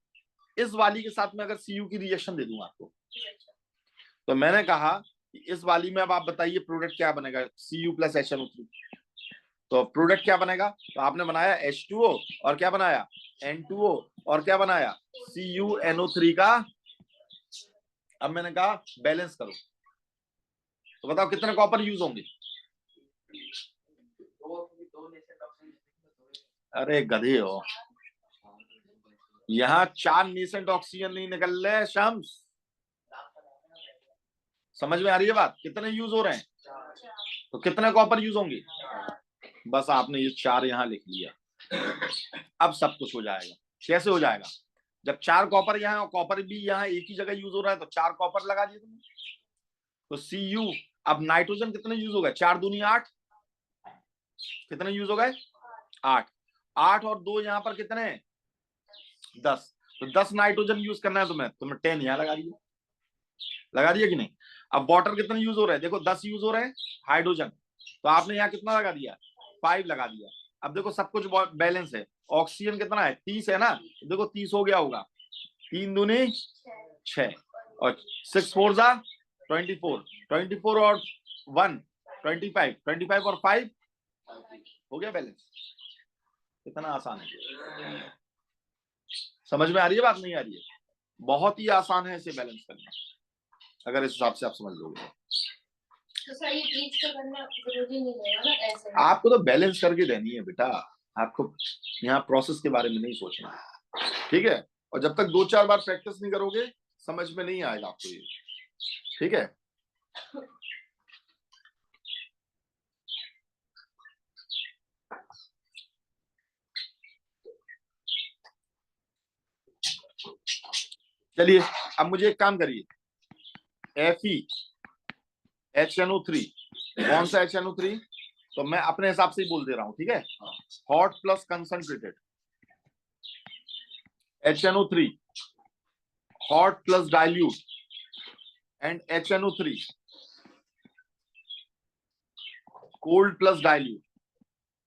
इस वाली के साथ में अगर Cu की रिएक्शन दे दूंगा आपको, तो मैंने कहा कि इस वाली में अब आप बताइए प्रोडक्ट क्या बनेगा, Cu प्लस HNO3, तो प्रोडक्ट क्या बनेगा, तो आपने बनाया H2O और क्या बनाया, N2O, और क्या बनाया, CuNO3 का। अब मैंने कहा बैलेंस करो, तो बताओ कितने कॉपर यूज होंगे, अरे गधे हो, यहाँ 4 नेसेंट ऑक्सीजन नहीं निकल रहे शम्स, समझ में आ रही है बात, कितने यूज हो रहे हैं, तो कितने कॉपर यूज होंगे, बस आपने ये 4 यहाँ लिख लिया, अब सब कुछ हो जाएगा। कैसे हो जाएगा, जब 4 कॉपर यहाँ और कॉपर भी यहाँ एक ही जगह यूज हो रहा है, तो 4 कॉपर लगा दिए तुमने, तो Cu। अब नाइट्रोजन कितने यूज हो गए, 4 दूनी 8, कितने यूज हो गए, 8, 8 और 2 यहाँ पर कितने, 10, तो 10 नाइट्रोजन यूज करना है तुम्हें 10 यहाँ लगा दिया कि नहीं। अब वाटर कितने यूज हो रहे हैं, देखो 10 यूज हो रहे हैं हाइड्रोजन, तो आपने यहाँ कितना लगा दिया, 5 लगा दिया। अब देखो सब कुछ बैलेंस है, ऑक्सीजन कितना है, 30 है ना, देखो 30 हो गया होगा, 3 दूनी 6 और 6 4 जा 24, 24 और 1 25, 25 और 5 हो गया बैलेंस। कितना आसान है, समझ में आ रही है बात, नहीं आ रही है, बहुत ही आसान है इसे बैलेंस करना, अगर इस हिसाब से आप समझ लोगे तो सही चीज तो करना जरूरी नहीं रहेगा ना, ऐसे आपको तो बैलेंस करके देनी है बेटा, आपको यहाँ प्रोसेस के बारे में नहीं सोचना है, ठीक है। और जब तक 2-4 बार प्रैक्टिस नहीं करोगे समझ में नहीं आएगा आपको ये, ठीक है। चलिए अब मुझे एक काम करिए, FeHNO3, कौन सा HNO3? तो मैं अपने हिसाब से ही बोल दे रहा हूं, ठीक है। Hot plus concentrated HNO3, hot plus dilute and HNO3, cold plus dilute.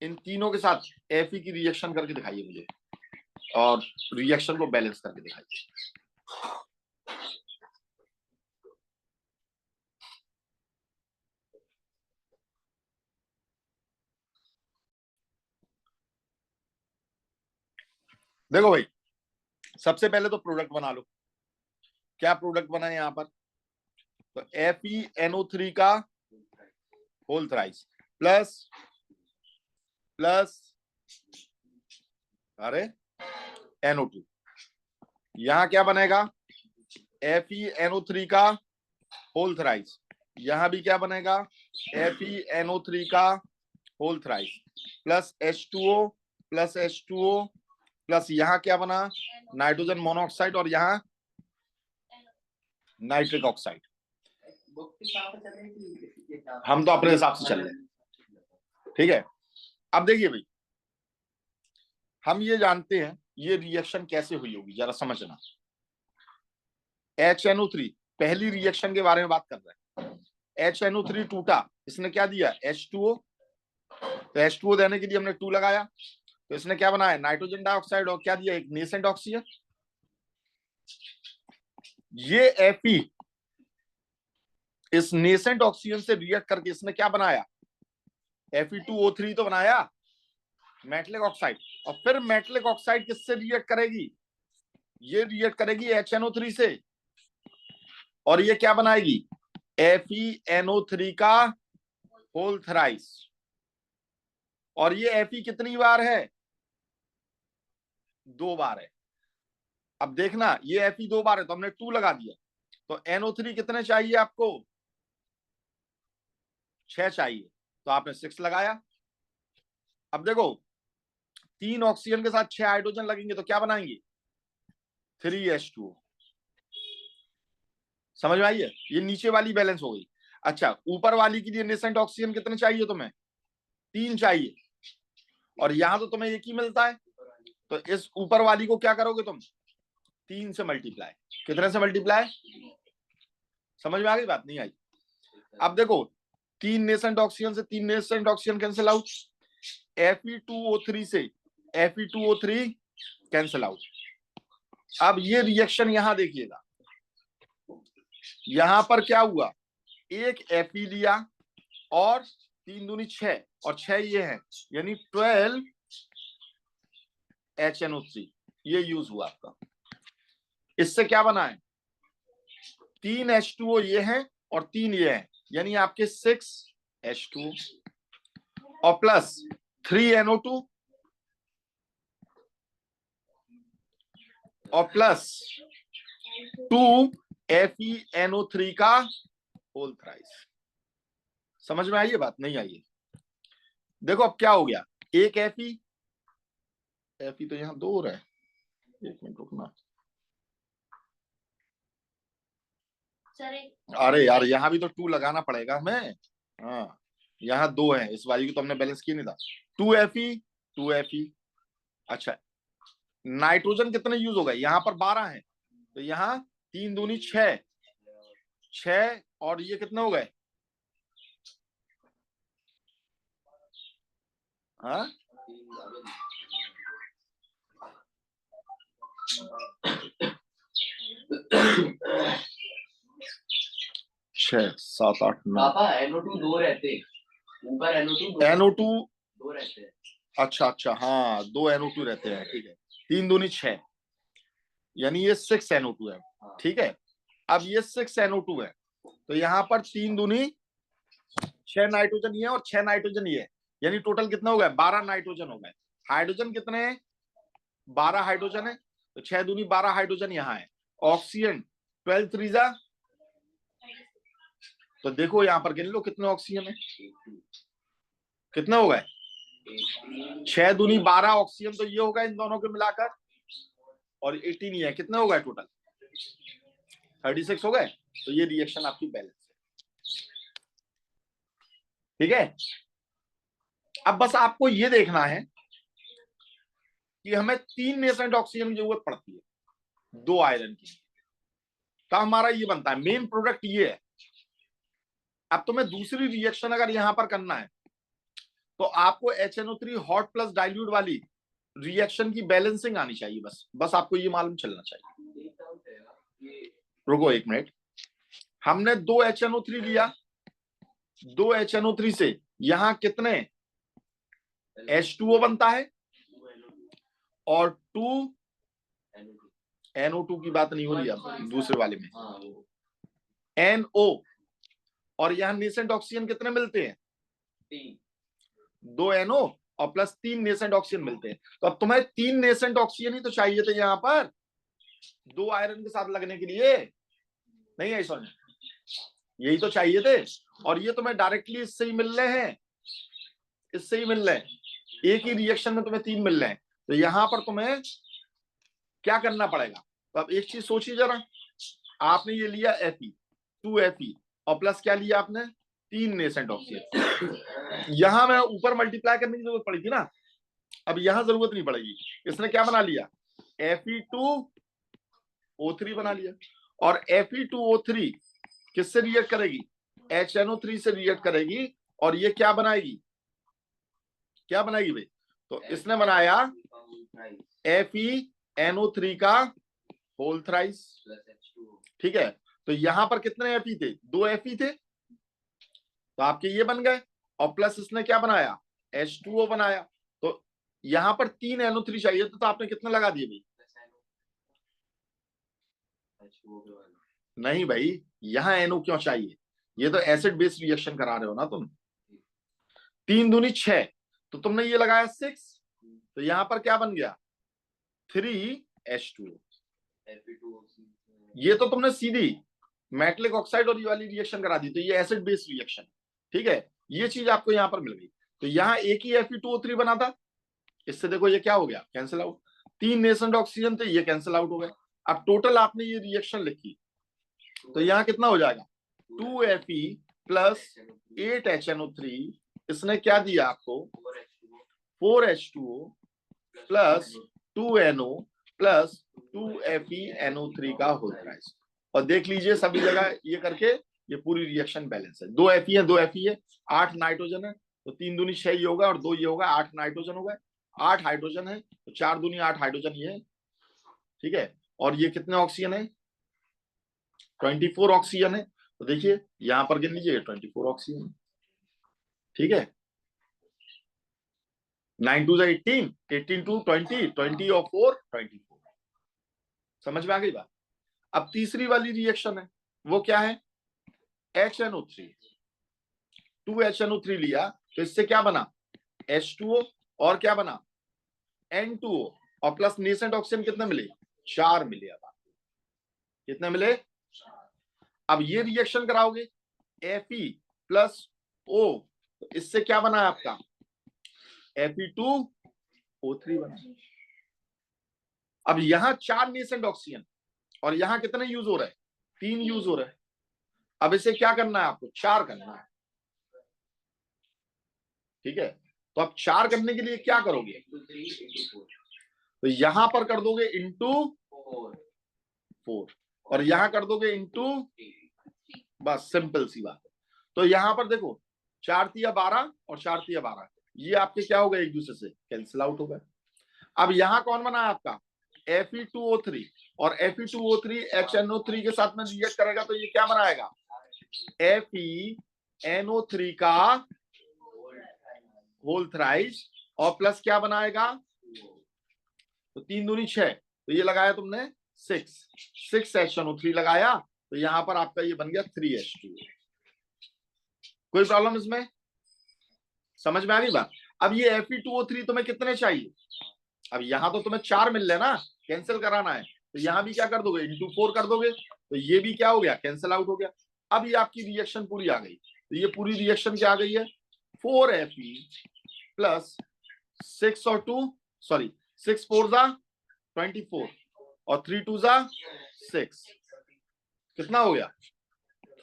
इन तीनों के साथ Fe की रिएक्शन करके दिखाइए मुझे, और रिएक्शन को बैलेंस करके दिखाइए। देखो भाई, सबसे पहले तो प्रोडक्ट बना लो। क्या प्रोडक्ट बना है यहां पर? तो FeNO3 का होल थ्राइस प्लस अरे NO2, यहां क्या बनेगा? FeNO3 का होल थ्राइस, यहां भी क्या बनेगा? FeNO3 का whole thrice plus H2O plus यहां क्या बना? नाइट्रोजन मोनोऑक्साइड, और यहां नाइट्रिक ऑक्साइड। हम तो अपने हिसाब से चल रहे हैं, ठीक है। अब देखिए भाई, हम ये जानते हैं ये रिएक्शन कैसे हुई होगी, जरा समझना। HNO3 पहली रिएक्शन के बारे में बात कर रहे हैं। HNO3 टूटा, इसने क्या दिया? H2O। तो H2O देने के लिए हमने 2 लगाया, तो इसने क्या बनाया? नाइट्रोजन डाइऑक्साइड, और क्या दिया? एक नेसेंट ऑक्सीजन। ये Fe इस नेसेंट ऑक्सीजन से रिएक्ट करके इसने क्या बनाया? Fe2O3 तो बनाया, मेटलिक ऑक्साइड। और फिर मेटलिक ऑक्साइड किससे रिएक्ट करेगी? ये रिएक्ट करेगी HNO3 से, और ये क्या बनाएगी? FeNO3 का होल थ्राइस। और ये Fe कितनी बार है? 2 बार है। अब देखना, ये Fe 2 बार है तो हमने 2 लगा दिया, तो NO3 कितने चाहिए आपको? 6 चाहिए, तो आपने 6 लगाया। अब देखो, 3 ऑक्सीजन के साथ 6 हाइड्रोजन लगेंगे तो क्या बनाएंगे? 3H2O। समझ में आई है? ये नीचे वाली बैलेंस हो गई। अच्छा, ऊपर वाली के लिए नेसेंट ऑक्सीजन कितने चाहिए तुम्हें? 3 चाहिए, और यहां तो तुम्हें एक ही मिलता है, तो इस ऊपर वाली को क्या करोगे तुम? 3 से मल्टीप्लाई। कितने से मल्टीप्लाई? समझ में आ गई बात? नहीं आई? अब देखो, 3 नेसेंट ऑक्सीजन से 3 nascent oxygen cancel out, Fe2O3 से Fe2O3 कैंसिल आउट। अब ये रिएक्शन यहां देखिएगा, यहां पर क्या हुआ? एक Fe लिया, और 3 दूनी 6, और 6 ये है, यानी 12 HNO3 ये यूज हुआ आपका। इससे क्या बना है? 3 H2O ये है, और 3 ये है, यानी आपके 6 H2O, और प्लस 3 NO2, और प्लस 2 FeNO3 का होल थ्राइस। समझ में आई है बात? नहीं आई है? देखो अब क्या हो गया, एक Fe तो यहां 2 हो रहा है, 1 मिनट रुकना। अरे यार, यहां भी तो 2 लगाना पड़ेगा हमें। हाँ, यहाँ 2 है, इस वाली को तो हमने बैलेंस किया नहीं था। 2Fe। अच्छा, नाइट्रोजन कितने यूज हो गए? यहाँ पर 12 है, तो यहाँ 3 दूनी 6, और ये कितने हो गए? हाँ, 6 7 8 9। NO2 2 रहते, ऊपर NO2 2 रहते हैं। अच्छा, हाँ 2 NO2 रहते हैं, ठीक है। 3 दूनी 6, यानी ये 6 NO2 है, ठीक है। अब ये 6 NO2 है, तो यहाँ पर 3 दूनी 6 नाइट्रोजन ये है, और 6 नाइट्रोजन ये है, यानी टोटल कितना हो गया? 12 नाइट्रोजन हो गए। हाइड्रोजन कितने हैं? 12 हाइड्रोजन है, तो 6 दूनी 12 हाइड्रोजन यहाँ है। ऑक्सीजन 12 3 तो देखो यहाँ पर गिन लो कितने ऑक्सीजन है, कितने हो गए? 6 दूनी 12 ऑक्सीजन, तो ये होगा इन दोनों के मिलाकर, और 18 ही है। कितने हो गए टोटल? 36 हो गए, तो ये रिएक्शन आपकी बैलेंस है। ठीक है, अब बस आपको ये देखना है कि हमें 3 नेसेंट ऑक्सीजन की जरूरत पड़ती है 2 आयरन की, तो हमारा ये बनता है, मेन प्रोडक्ट ये है। अब तुम्हें दूसरी रिएक्शन अगर यहां पर करना है तो आपको HNO3 हॉट प्लस डाइल्यूट वाली रिएक्शन की बैलेंसिंग आनी चाहिए। बस आपको ये मालूम चलना चाहिए। रुको 1 मिनट, हमने 2 HNO3 लिया, 2 HNO3 से यहां कितने H2O बनता है और 2 NO2 की बात नहीं हो रही है दूसरे वाले में, NO, और यहां नेसेंट ऑक्सीजन कितने मिलते हैं? 2 NO और प्लस 3 नेसेंट ऑक्सीजन मिलते हैं। तो अब तुम्हें 3 नेसेंट ऑक्सीजन ही तो चाहिए थे यहां पर 2 आयरन के साथ लगने के लिए, नहीं है समझ? यही तो चाहिए थे, और ये तुम्हें डायरेक्टली इससे ही मिल रहे हैं, इससे ही मिल रहे हैं, एक ही रिएक्शन में तुम्हें 3 मिल रहे हैं। तो यहां पर तुम्हें क्या करना पड़ेगा? तो अब एक चीज सोचिए जरा, आपने ये लिया Fe, 2 Fe और प्लस क्या लिया आपने? 3 नेसेंट ऑक्सीजन। यहां मैं ऊपर मल्टीप्लाई करने की जरूरत पड़ी थी ना, अब यहां जरूरत नहीं पड़ेगी। इसने क्या बना लिया? Fe2O3 बना लिया, और Fe2O3 किससे रिएक्ट करेगी? HNO3 से रिएक्ट करेगी, और ये क्या बनाएगी? क्या बनाएगी भाई? तो इसने बनाया FeNO3 का होल थ्राइस। ठीक है, तो यहां पर कितने Fe थे? 2 Fe थे, तो आपके ये बन गए, और प्लस इसने क्या बनाया? H2O बनाया। तो यहां पर 3 NO3 चाहिए, तो आपने कितने लगा दिए भाई? नहीं भाई, यहां NO क्यों चाहिए? ये तो एसिड बेस रिएक्शन करा रहे हो ना तुम। 3 दूनी 6, तो तुमने ये लगाया 6, तो यहां पर क्या बन गया? 3H2O। ये तो तुमने सीधी मेटलिक ऑक्साइड और ये वाली रिएक्शन करा दी, तो ये एसिड बेस रिएक्शन। ठीक है, ये चीज आपको यहां पर मिल गई। तो यहां एक ही Fe2O3 बना था, इससे देखो ये क्या हो गया? Cancel out. 3 नेसेंट ऑक्सीजन थे, ये कैंसिल आउट हो गए। अब टोटल आपने ये रिएक्शन लिखी, तो यहां कितना हो जाएगा? 2Fe प्लस 8HNO3, इसने क्या दिया आपको? 4H2O plus 2NO plus 2FeNO3 का होल थ्राइस। और देख लीजिए सभी जगह ये करके, ये पूरी रिएक्शन बैलेंस है। 2 Fe है, 2 Fe है, 8 नाइट्रोजन है, तो 3 दूनी 6 ये होगा, और 2 ये होगा, 8 नाइट्रोजन हो गए। 8 हाइड्रोजन है, तो 4 दूनी 8 हाइड्रोजन ये है। ठीक है, और ये कितने ऑक्सीजन है? 24 ऑक्सीजन है। तो देखिए यहां पर गिन लीजिए, 24 ऑक्सीजन। ठीक है, 9 2 18, 18 2 20, 20 और 4 24। समझ में आ गई बात? अब तीसरी वाली रिएक्शन है, वो क्या है? HNO3, 2 HNO3 लिया, तो इससे क्या बना? H2O, और क्या बना? N2O, और प्लस नेसेंट ऑक्सीजन कितने मिले? 4 मिले। अब कितने मिले? अब ये रिएक्शन कराओगे Fe प्लस O, तो इससे क्या बना है आपका? Fe2O3 बना। अब यहां 4 नेसेंट ऑक्सीजन, और यहां कितने यूज हो रहे हैं? 3 यूज हो रहे हैं। अब इसे क्या करना है आपको? 4 करना है। ठीक है, तो अब 4 करने के लिए क्या करोगे? तो यहां पर कर दोगे इंटू 4, और यहां कर दोगे इंटू, बस सिंपल सी बात है। तो यहां पर देखो 4 तिया 12 और 4 तिया 12, ये आपके क्या हो गए? एक दूसरे से कैंसिल आउट हो गए। अब यहां कौन बना है आपका? Fe2O3, और Fe2O3 HNO3 के साथ में रिएक्ट करेगा, तो ये क्या बनाएगा? FeNO3 का होल थ्राइस, और प्लस क्या बनाएगा? तो 3 दूनी 6, तो ये लगाया तुमने 6 HNO3 लगाया, तो यहां पर आपका ये बन गया 3H2O। कोई प्रॉब्लम इसमें? समझ में आ गई बात? अब ये Fe2O3 तुम्हें कितने चाहिए? अब यहां तो तुम्हें 4 मिल रहे ना, कैंसिल कराना है, तो यहां भी क्या कर दोगे? इंटू 4 कर दोगे, तो ये भी क्या हो गया? कैंसिल आउट हो गया। अब ये आपकी रिएक्शन पूरी आ गई। तो ये पूरी रिएक्शन क्या आ गई है? 4Fe प्लस 6 और 2, सॉरी 6 4 जा 24, और 3 2 जा 6, कितना हो गया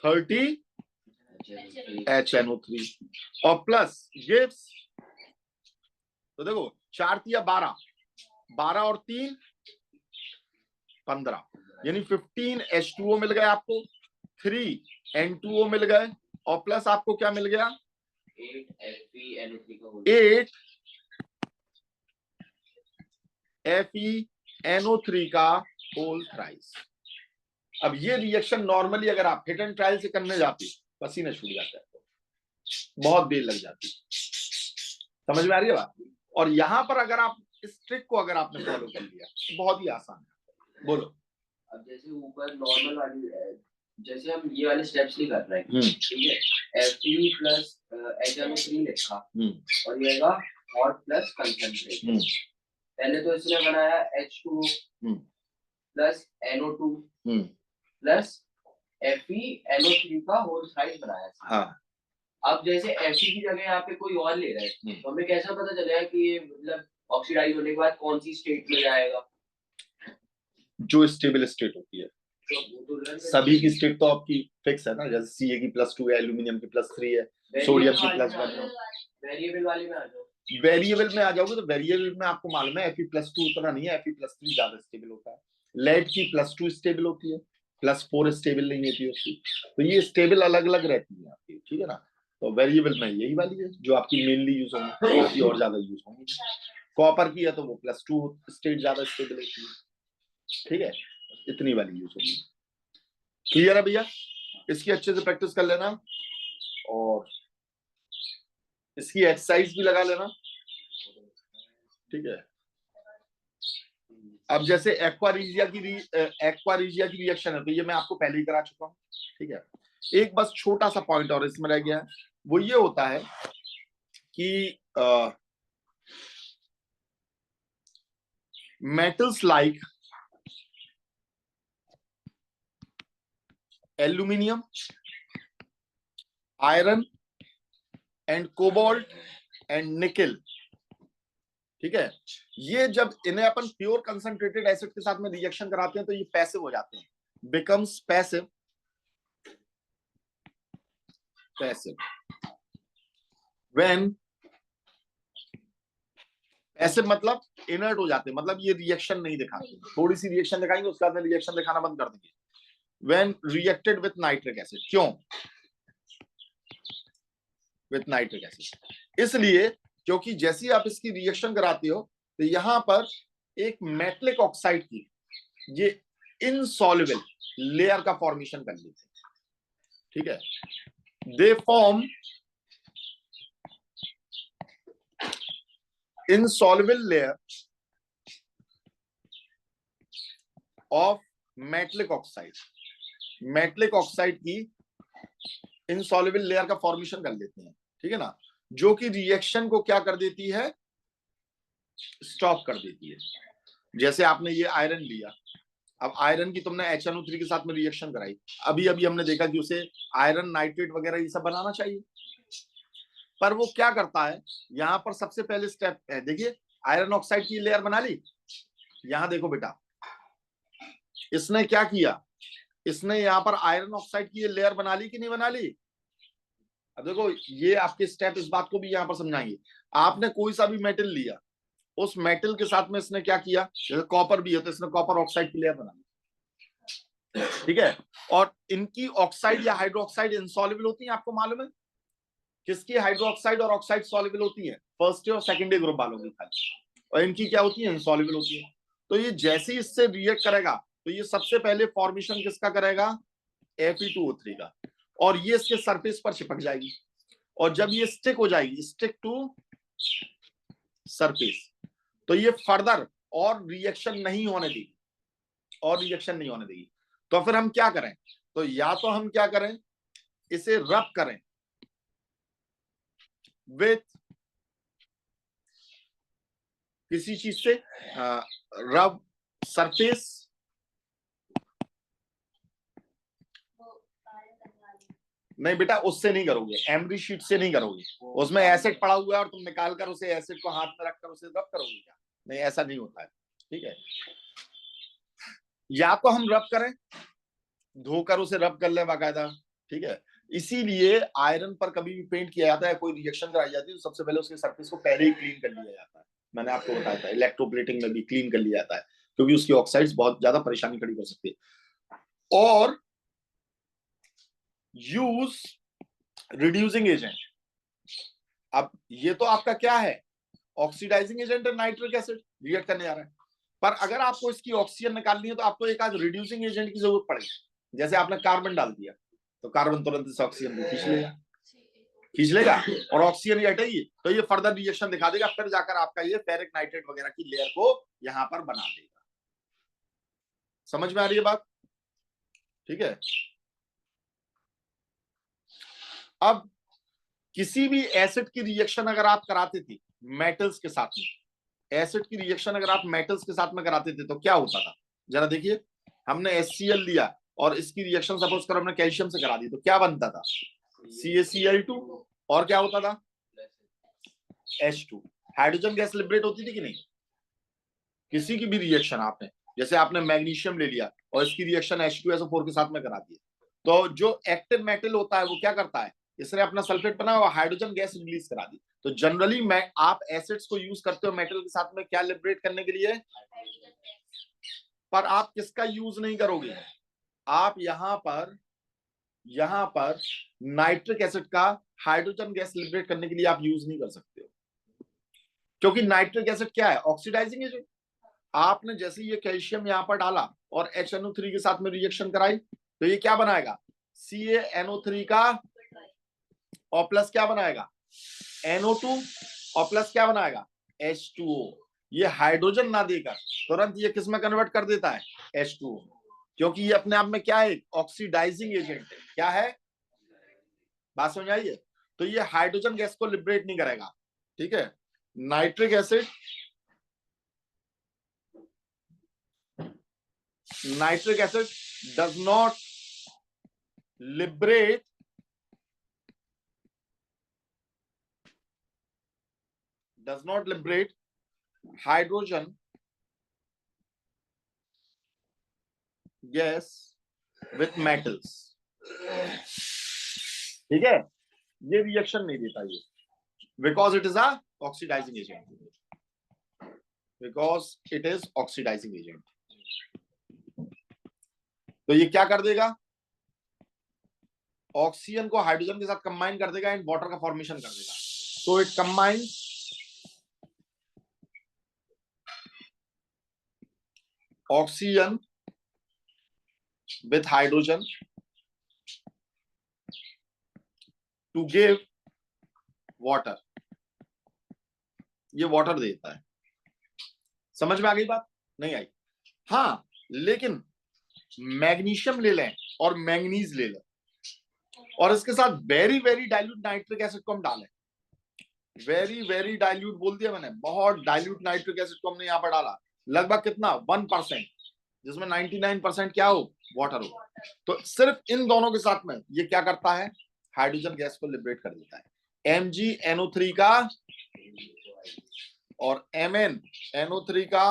30 HNO3 और प्लस गिव्स, तो देखो 4 तिया 12, 12 और 3 15, यानी 15 H2O मिल गए आपको, 3 N2O मिल गए और प्लस आपको क्या मिल गया 8 FeNO3 का होल थ्राइस। अब ये रिएक्शन नॉर्मली अगर आप हिट एंड ट्रायल से करने जाते पसीना छूट जाता है, बहुत देर लग जाती, समझ में आ रही है बात। और यहां पर अगर आप इस ट्रिक को अगर आपने फॉलो कर लिया तो बहुत ही आसान है। बोलो। अब जैसे ऊपर नॉर्मल वाली जैसे हम ये वाले स्टेप्स नहीं कर रहे हैं, ठीक है, Fe प्लस HNO3 लिखा और ये हॉट प्लस कंसंट्रेट। पहले तो इसने बनाया H2O plus NO2 plus FeNO3 का होल साइड बनाया। हाँ। अब जैसे Fe की जगह यहाँ पे कोई और ले रहे हैं, तो हमें कैसा पता चलेगा कि ये मतलब ऑक्सीडाइज होने के बाद कौन सी स्टेट में जाएगा? जो स्टेबल स्टेट होती है, तो सभी की स्टेट तो आपकी फिक्स है ना, जैसे Ca की +2 है, एल्यूमिनियम की +3 है, सोडियम की +1 है। वेरिएबल वाले में आ जाओ। वेरिएबल में आ जाओगे तो वेरिएबल में आपको मालूम है Fe+2 उतना नहीं है, Fe+3 ज्यादा स्टेबल होता है। लेड की +2 स्टेबल होती है, +4 स्टेबल नहीं होती उसकी, तो ये स्टेबल अलग अलग रहती है आपकी, ठीक है ना। तो वेरिएबल में यही वाली है जो आपकी मेनली यूज होंगी, बाकी और ज्यादा यूज होंगी। कॉपर की है तो वो +2 स्टेट ज्यादा स्टेबल होती है, ठीक है, इतनी वाली यूज होगी। क्लियर है भैया? इसकी अच्छे से प्रैक्टिस कर लेना और इसकी एक्सरसाइज भी लगा लेना, ठीक है। अब जैसे एक्वारीजिया की रिएक्शन है तो ये मैं आपको पहले ही करा चुका हूं, ठीक है। एक बस छोटा सा पॉइंट और इसमें रह गया है, वो ये होता है कि metals like aluminium, iron and cobalt and nickel, ठीक है, ये जब इन्हें अपन प्योर कंसंट्रेटेड एसिड के साथ में रिएक्शन कराते हैं तो ये पैसिव हो जाते हैं, बिकम्स पैसिव। व्हेन पैसिव मतलब इनर्ट हो जाते हैं, मतलब ये रिएक्शन नहीं दिखाते, थोड़ी सी रिएक्शन दिखाएंगे उसके बाद में रिएक्शन दिखाना बंद कर देंगे। When reacted with nitric acid, क्यों विथ नाइट्रिक एसिड? इसलिए क्योंकि जैसे आप इसकी रिएक्शन कराते हो तो यहां पर एक मेटलिक ऑक्साइड की ये इनसॉल्युबल लेयर का फॉर्मेशन कर लेते हैं, ठीक है। They form insoluble layer of metallic oxide, metallic oxide की इनसॉल्युबल लेयर का फॉर्मेशन कर लेते हैं, ठीक है ना, जो कि रिएक्शन को क्या कर देती है, स्टॉप कर देती है। जैसे आपने ये आयरन लिया, अब आयरन की तुमने HNO3 के साथ में रिएक्शन कराई, अभी अभी हमने देखा कि उसे आयरन नाइट्रेट वगैरह ये सब बनाना चाहिए, पर वो क्या करता है, यहां पर सबसे पहले स्टेप है, देखिए आयरन ऑक्साइड की लेयर बना ली, यहां देखो बेटा इसने क्या किया, इसने यहां पर आयरन ऑक्साइड की लेयर बना ली कि नहीं बना ली? अब देखो ये आपके स्टेप इस बात को भी यहां पर समझाएंगे। आपने कोई सा भी मेटल लिया, उस मेटल के साथ में इसने क्या किया, जैसे कॉपर भी है तो इसने कॉपर ऑक्साइड की लेयर बना ली, ठीक है। और इनकी ऑक्साइड या हाइड्रोक्साइड इनसॉल्युबल होती है, आपको मालूम है किसकी हाइड्रोक्साइड और ऑक्साइड सॉल्युबल होती है? फर्स्ट और सेकेंड ग्रुप वालों की खाली, और इनकी क्या होती है, इनसॉल्युबल होती है। तो ये जैसे ही इससे रिएक्ट करेगा तो ये सबसे पहले फॉर्मेशन किसका करेगा, Fe2O3 का, और ये इसके सरफेस पर चिपक जाएगी, और जब ये स्टिक हो जाएगी, स्टिक टू सरफेस, तो ये फर्दर और रिएक्शन नहीं होने देगी, और रिएक्शन नहीं होने देगी। तो फिर हम क्या करें, तो या तो हम क्या करें, इसे रब करें विथ किसी चीज से, रब सरफेस, नहीं बेटा उससे नहीं करोगे, एमरी शीट से नहीं करोगे, उसमें एसिड पड़ा हुआ है और तुम निकाल कर उसे एसिड को हाथ में रखकर उसे रब करोगे क्या? नहीं, ऐसा नहीं होता है, ठीक है। या तो हम रब करें धोकर उसे रब कर ले बाकायदा, ठीक है। इसीलिए आयरन पर कभी भी पेंट किया जाता है, कोई रिएक्शन कराई जाती है तो सबसे पहले उसके सरफेस को पहले ही क्लीन कर लिया जाता है। मैंने आपको बताया था इलेक्ट्रोप्लेटिंग में भी क्लीन कर लिया जाता है, क्योंकि उसकी ऑक्साइड्स बहुत ज्यादा परेशानी खड़ी कर सकती है। और यूज रिड्यूसिंग एजेंट, अब ये तो आपका क्या है, ऑक्सीडाइजिंग एजेंट है, नाइट्रिक एसिड रिएक्ट करने जा रहा है। पर अगर आपको इसकी ऑक्सीजन निकालनी है तो आपको एक आध रिड्यूसिंग एजेंट की जरूरत पड़ेगी। जैसे आपने कार्बन डाल दिया तो कार्बन तुरंत इस ऑक्सीजन को खींच लेगा और ऑक्सीजन ये हटेगी तो ये फर्दर रिएक्शन दिखा देगा, फिर जाकर आपका ये फेरिक नाइट्रेट वगैरह की लेयर को यहां पर बना देगा। समझ में आ रही है बात? ठीक है। अब किसी भी एसिड की रिएक्शन अगर आप कराते थे मेटल्स के साथ में, एसिड की रिएक्शन अगर आप मेटल्स के साथ में कराते थे तो क्या होता था, जरा देखिए। हमने HCl लिया और इसकी रिएक्शन सपोज करो हमने कैल्शियम से करा दी तो क्या बनता था, CaCl2, और क्या होता था, H2। हाइड्रोजन गैस लिबरेट होती थी कि नहीं? किसी की भी रिएक्शन आपने, जैसे आपने मैग्नीशियम ले लिया और इसकी रिएक्शन H2SO4 के साथ में करा दी, तो जो एक्टिव मेटल होता है वो क्या करता है, इसने अपना सल्फेट बनाया और हाइड्रोजन गैस रिलीज करा दी। तो जनरली आप एसिड्स को यूज करते हो मेटल के साथ में क्या लिबरेट करने के लिए, पर आप किसका यूज नहीं करोगे, आप यहां पर नाइट्रिक एसिड का हाइड्रोजन गैस लिबरेट करने के लिए आप यूज नहीं कर सकते हो, क्योंकि नाइट्रिक एसिड क्या है, ऑक्सीडाइजिंग एजेंट। आपने जैसे ये कैल्शियम यहां पर डाला और HNO3 के साथ में रिएक्शन कराई तो ये क्या बनाएगा, CaNO3 का, और प्लस क्या बनाएगा, NO2, और प्लस क्या बनाएगा, H2O। ये हाइड्रोजन ना देकर तुरंत ये किस में कन्वर्ट कर देता है, H2O, क्योंकि ये अपने आप में क्या है, ऑक्सीडाइजिंग एजेंट है। क्या है, बात समझ आई है? तो ये हाइड्रोजन गैस को लिबरेट नहीं करेगा, ठीक है। Nitric acid does not liberate hydrogen gas with metals, ठीक है। ये रिएक्शन नहीं देता ये, because it is a oxidizing agent, तो ये क्या कर देगा, ऑक्सीजन को हाइड्रोजन के साथ कंबाइन कर देगा एंड वाटर का फॉर्मेशन कर देगा। So it combines oxygen with hydrogen to give water, ये वाटर देता है। समझ में आ गई बात? नहीं आई? हाँ, लेकिन मैग्नीशियम ले लें और मैंगनीज ले लें और इसके साथ very very dilute nitric acid को हम डालें, वेरी वेरी डाइल्यूट बोल दिया मैंने, बहुत डाइल्यूट नाइट्रिक एसिड को हमने यहाँ पर डाला, लगभग कितना, 1%, जिसमें 99% क्या हो, वाटर हो। तो सिर्फ इन दोनों के साथ में ये क्या करता है, हाइड्रोजन गैस को लिबरेट कर देता है। MgNO3 का और MnNO3 का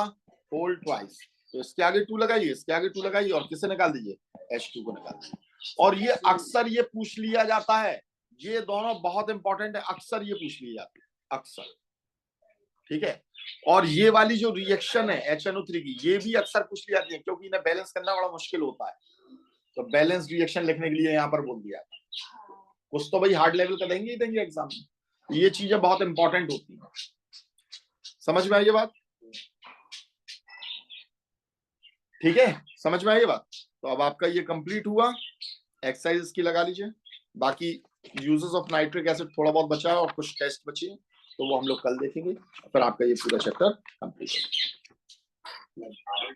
होल ट्वाइस, तो इसके आगे 2 लगाइए, इसके आगे 2 लगाइए और किसे निकाल दीजिए, H2 को निकाल दीजिए। और ये अक्सर ये पूछ लिया जाता है, ये दोनों बहुत इंपॉर्टेंट है, अक्सर ये पूछ ली जाती है, अक्सर, ठीक है। और ये वाली जो रिएक्शन है HNO3 की, ये भी अक्सर पूछ ली जाती है, क्योंकि इन्हें बैलेंस करना बड़ा मुश्किल होता है, तो बैलेंस रिएक्शन लिखने के लिए यहाँ पर बोल दिया। कुछ तो भाई हार्ड लेवल का देंगे ही देंगे एग्जाम में, ये चीजें बहुत इंपॉर्टेंट होती हैं। समझ में आई ये बात? ठीक है, समझ में आई ये बात? तो अब आपका ये कंप्लीट हुआ, एक्सरसाइज इसकी लगा लीजिए। बाकी यूजेस ऑफ नाइट्रिक एसिड थोड़ा बहुत बचा है और कुछ टेस्ट बचे हैं, तो वो हम लोग कल देखेंगे, फिर आपका ये पूरा चैप्टर कंप्लीट होगा।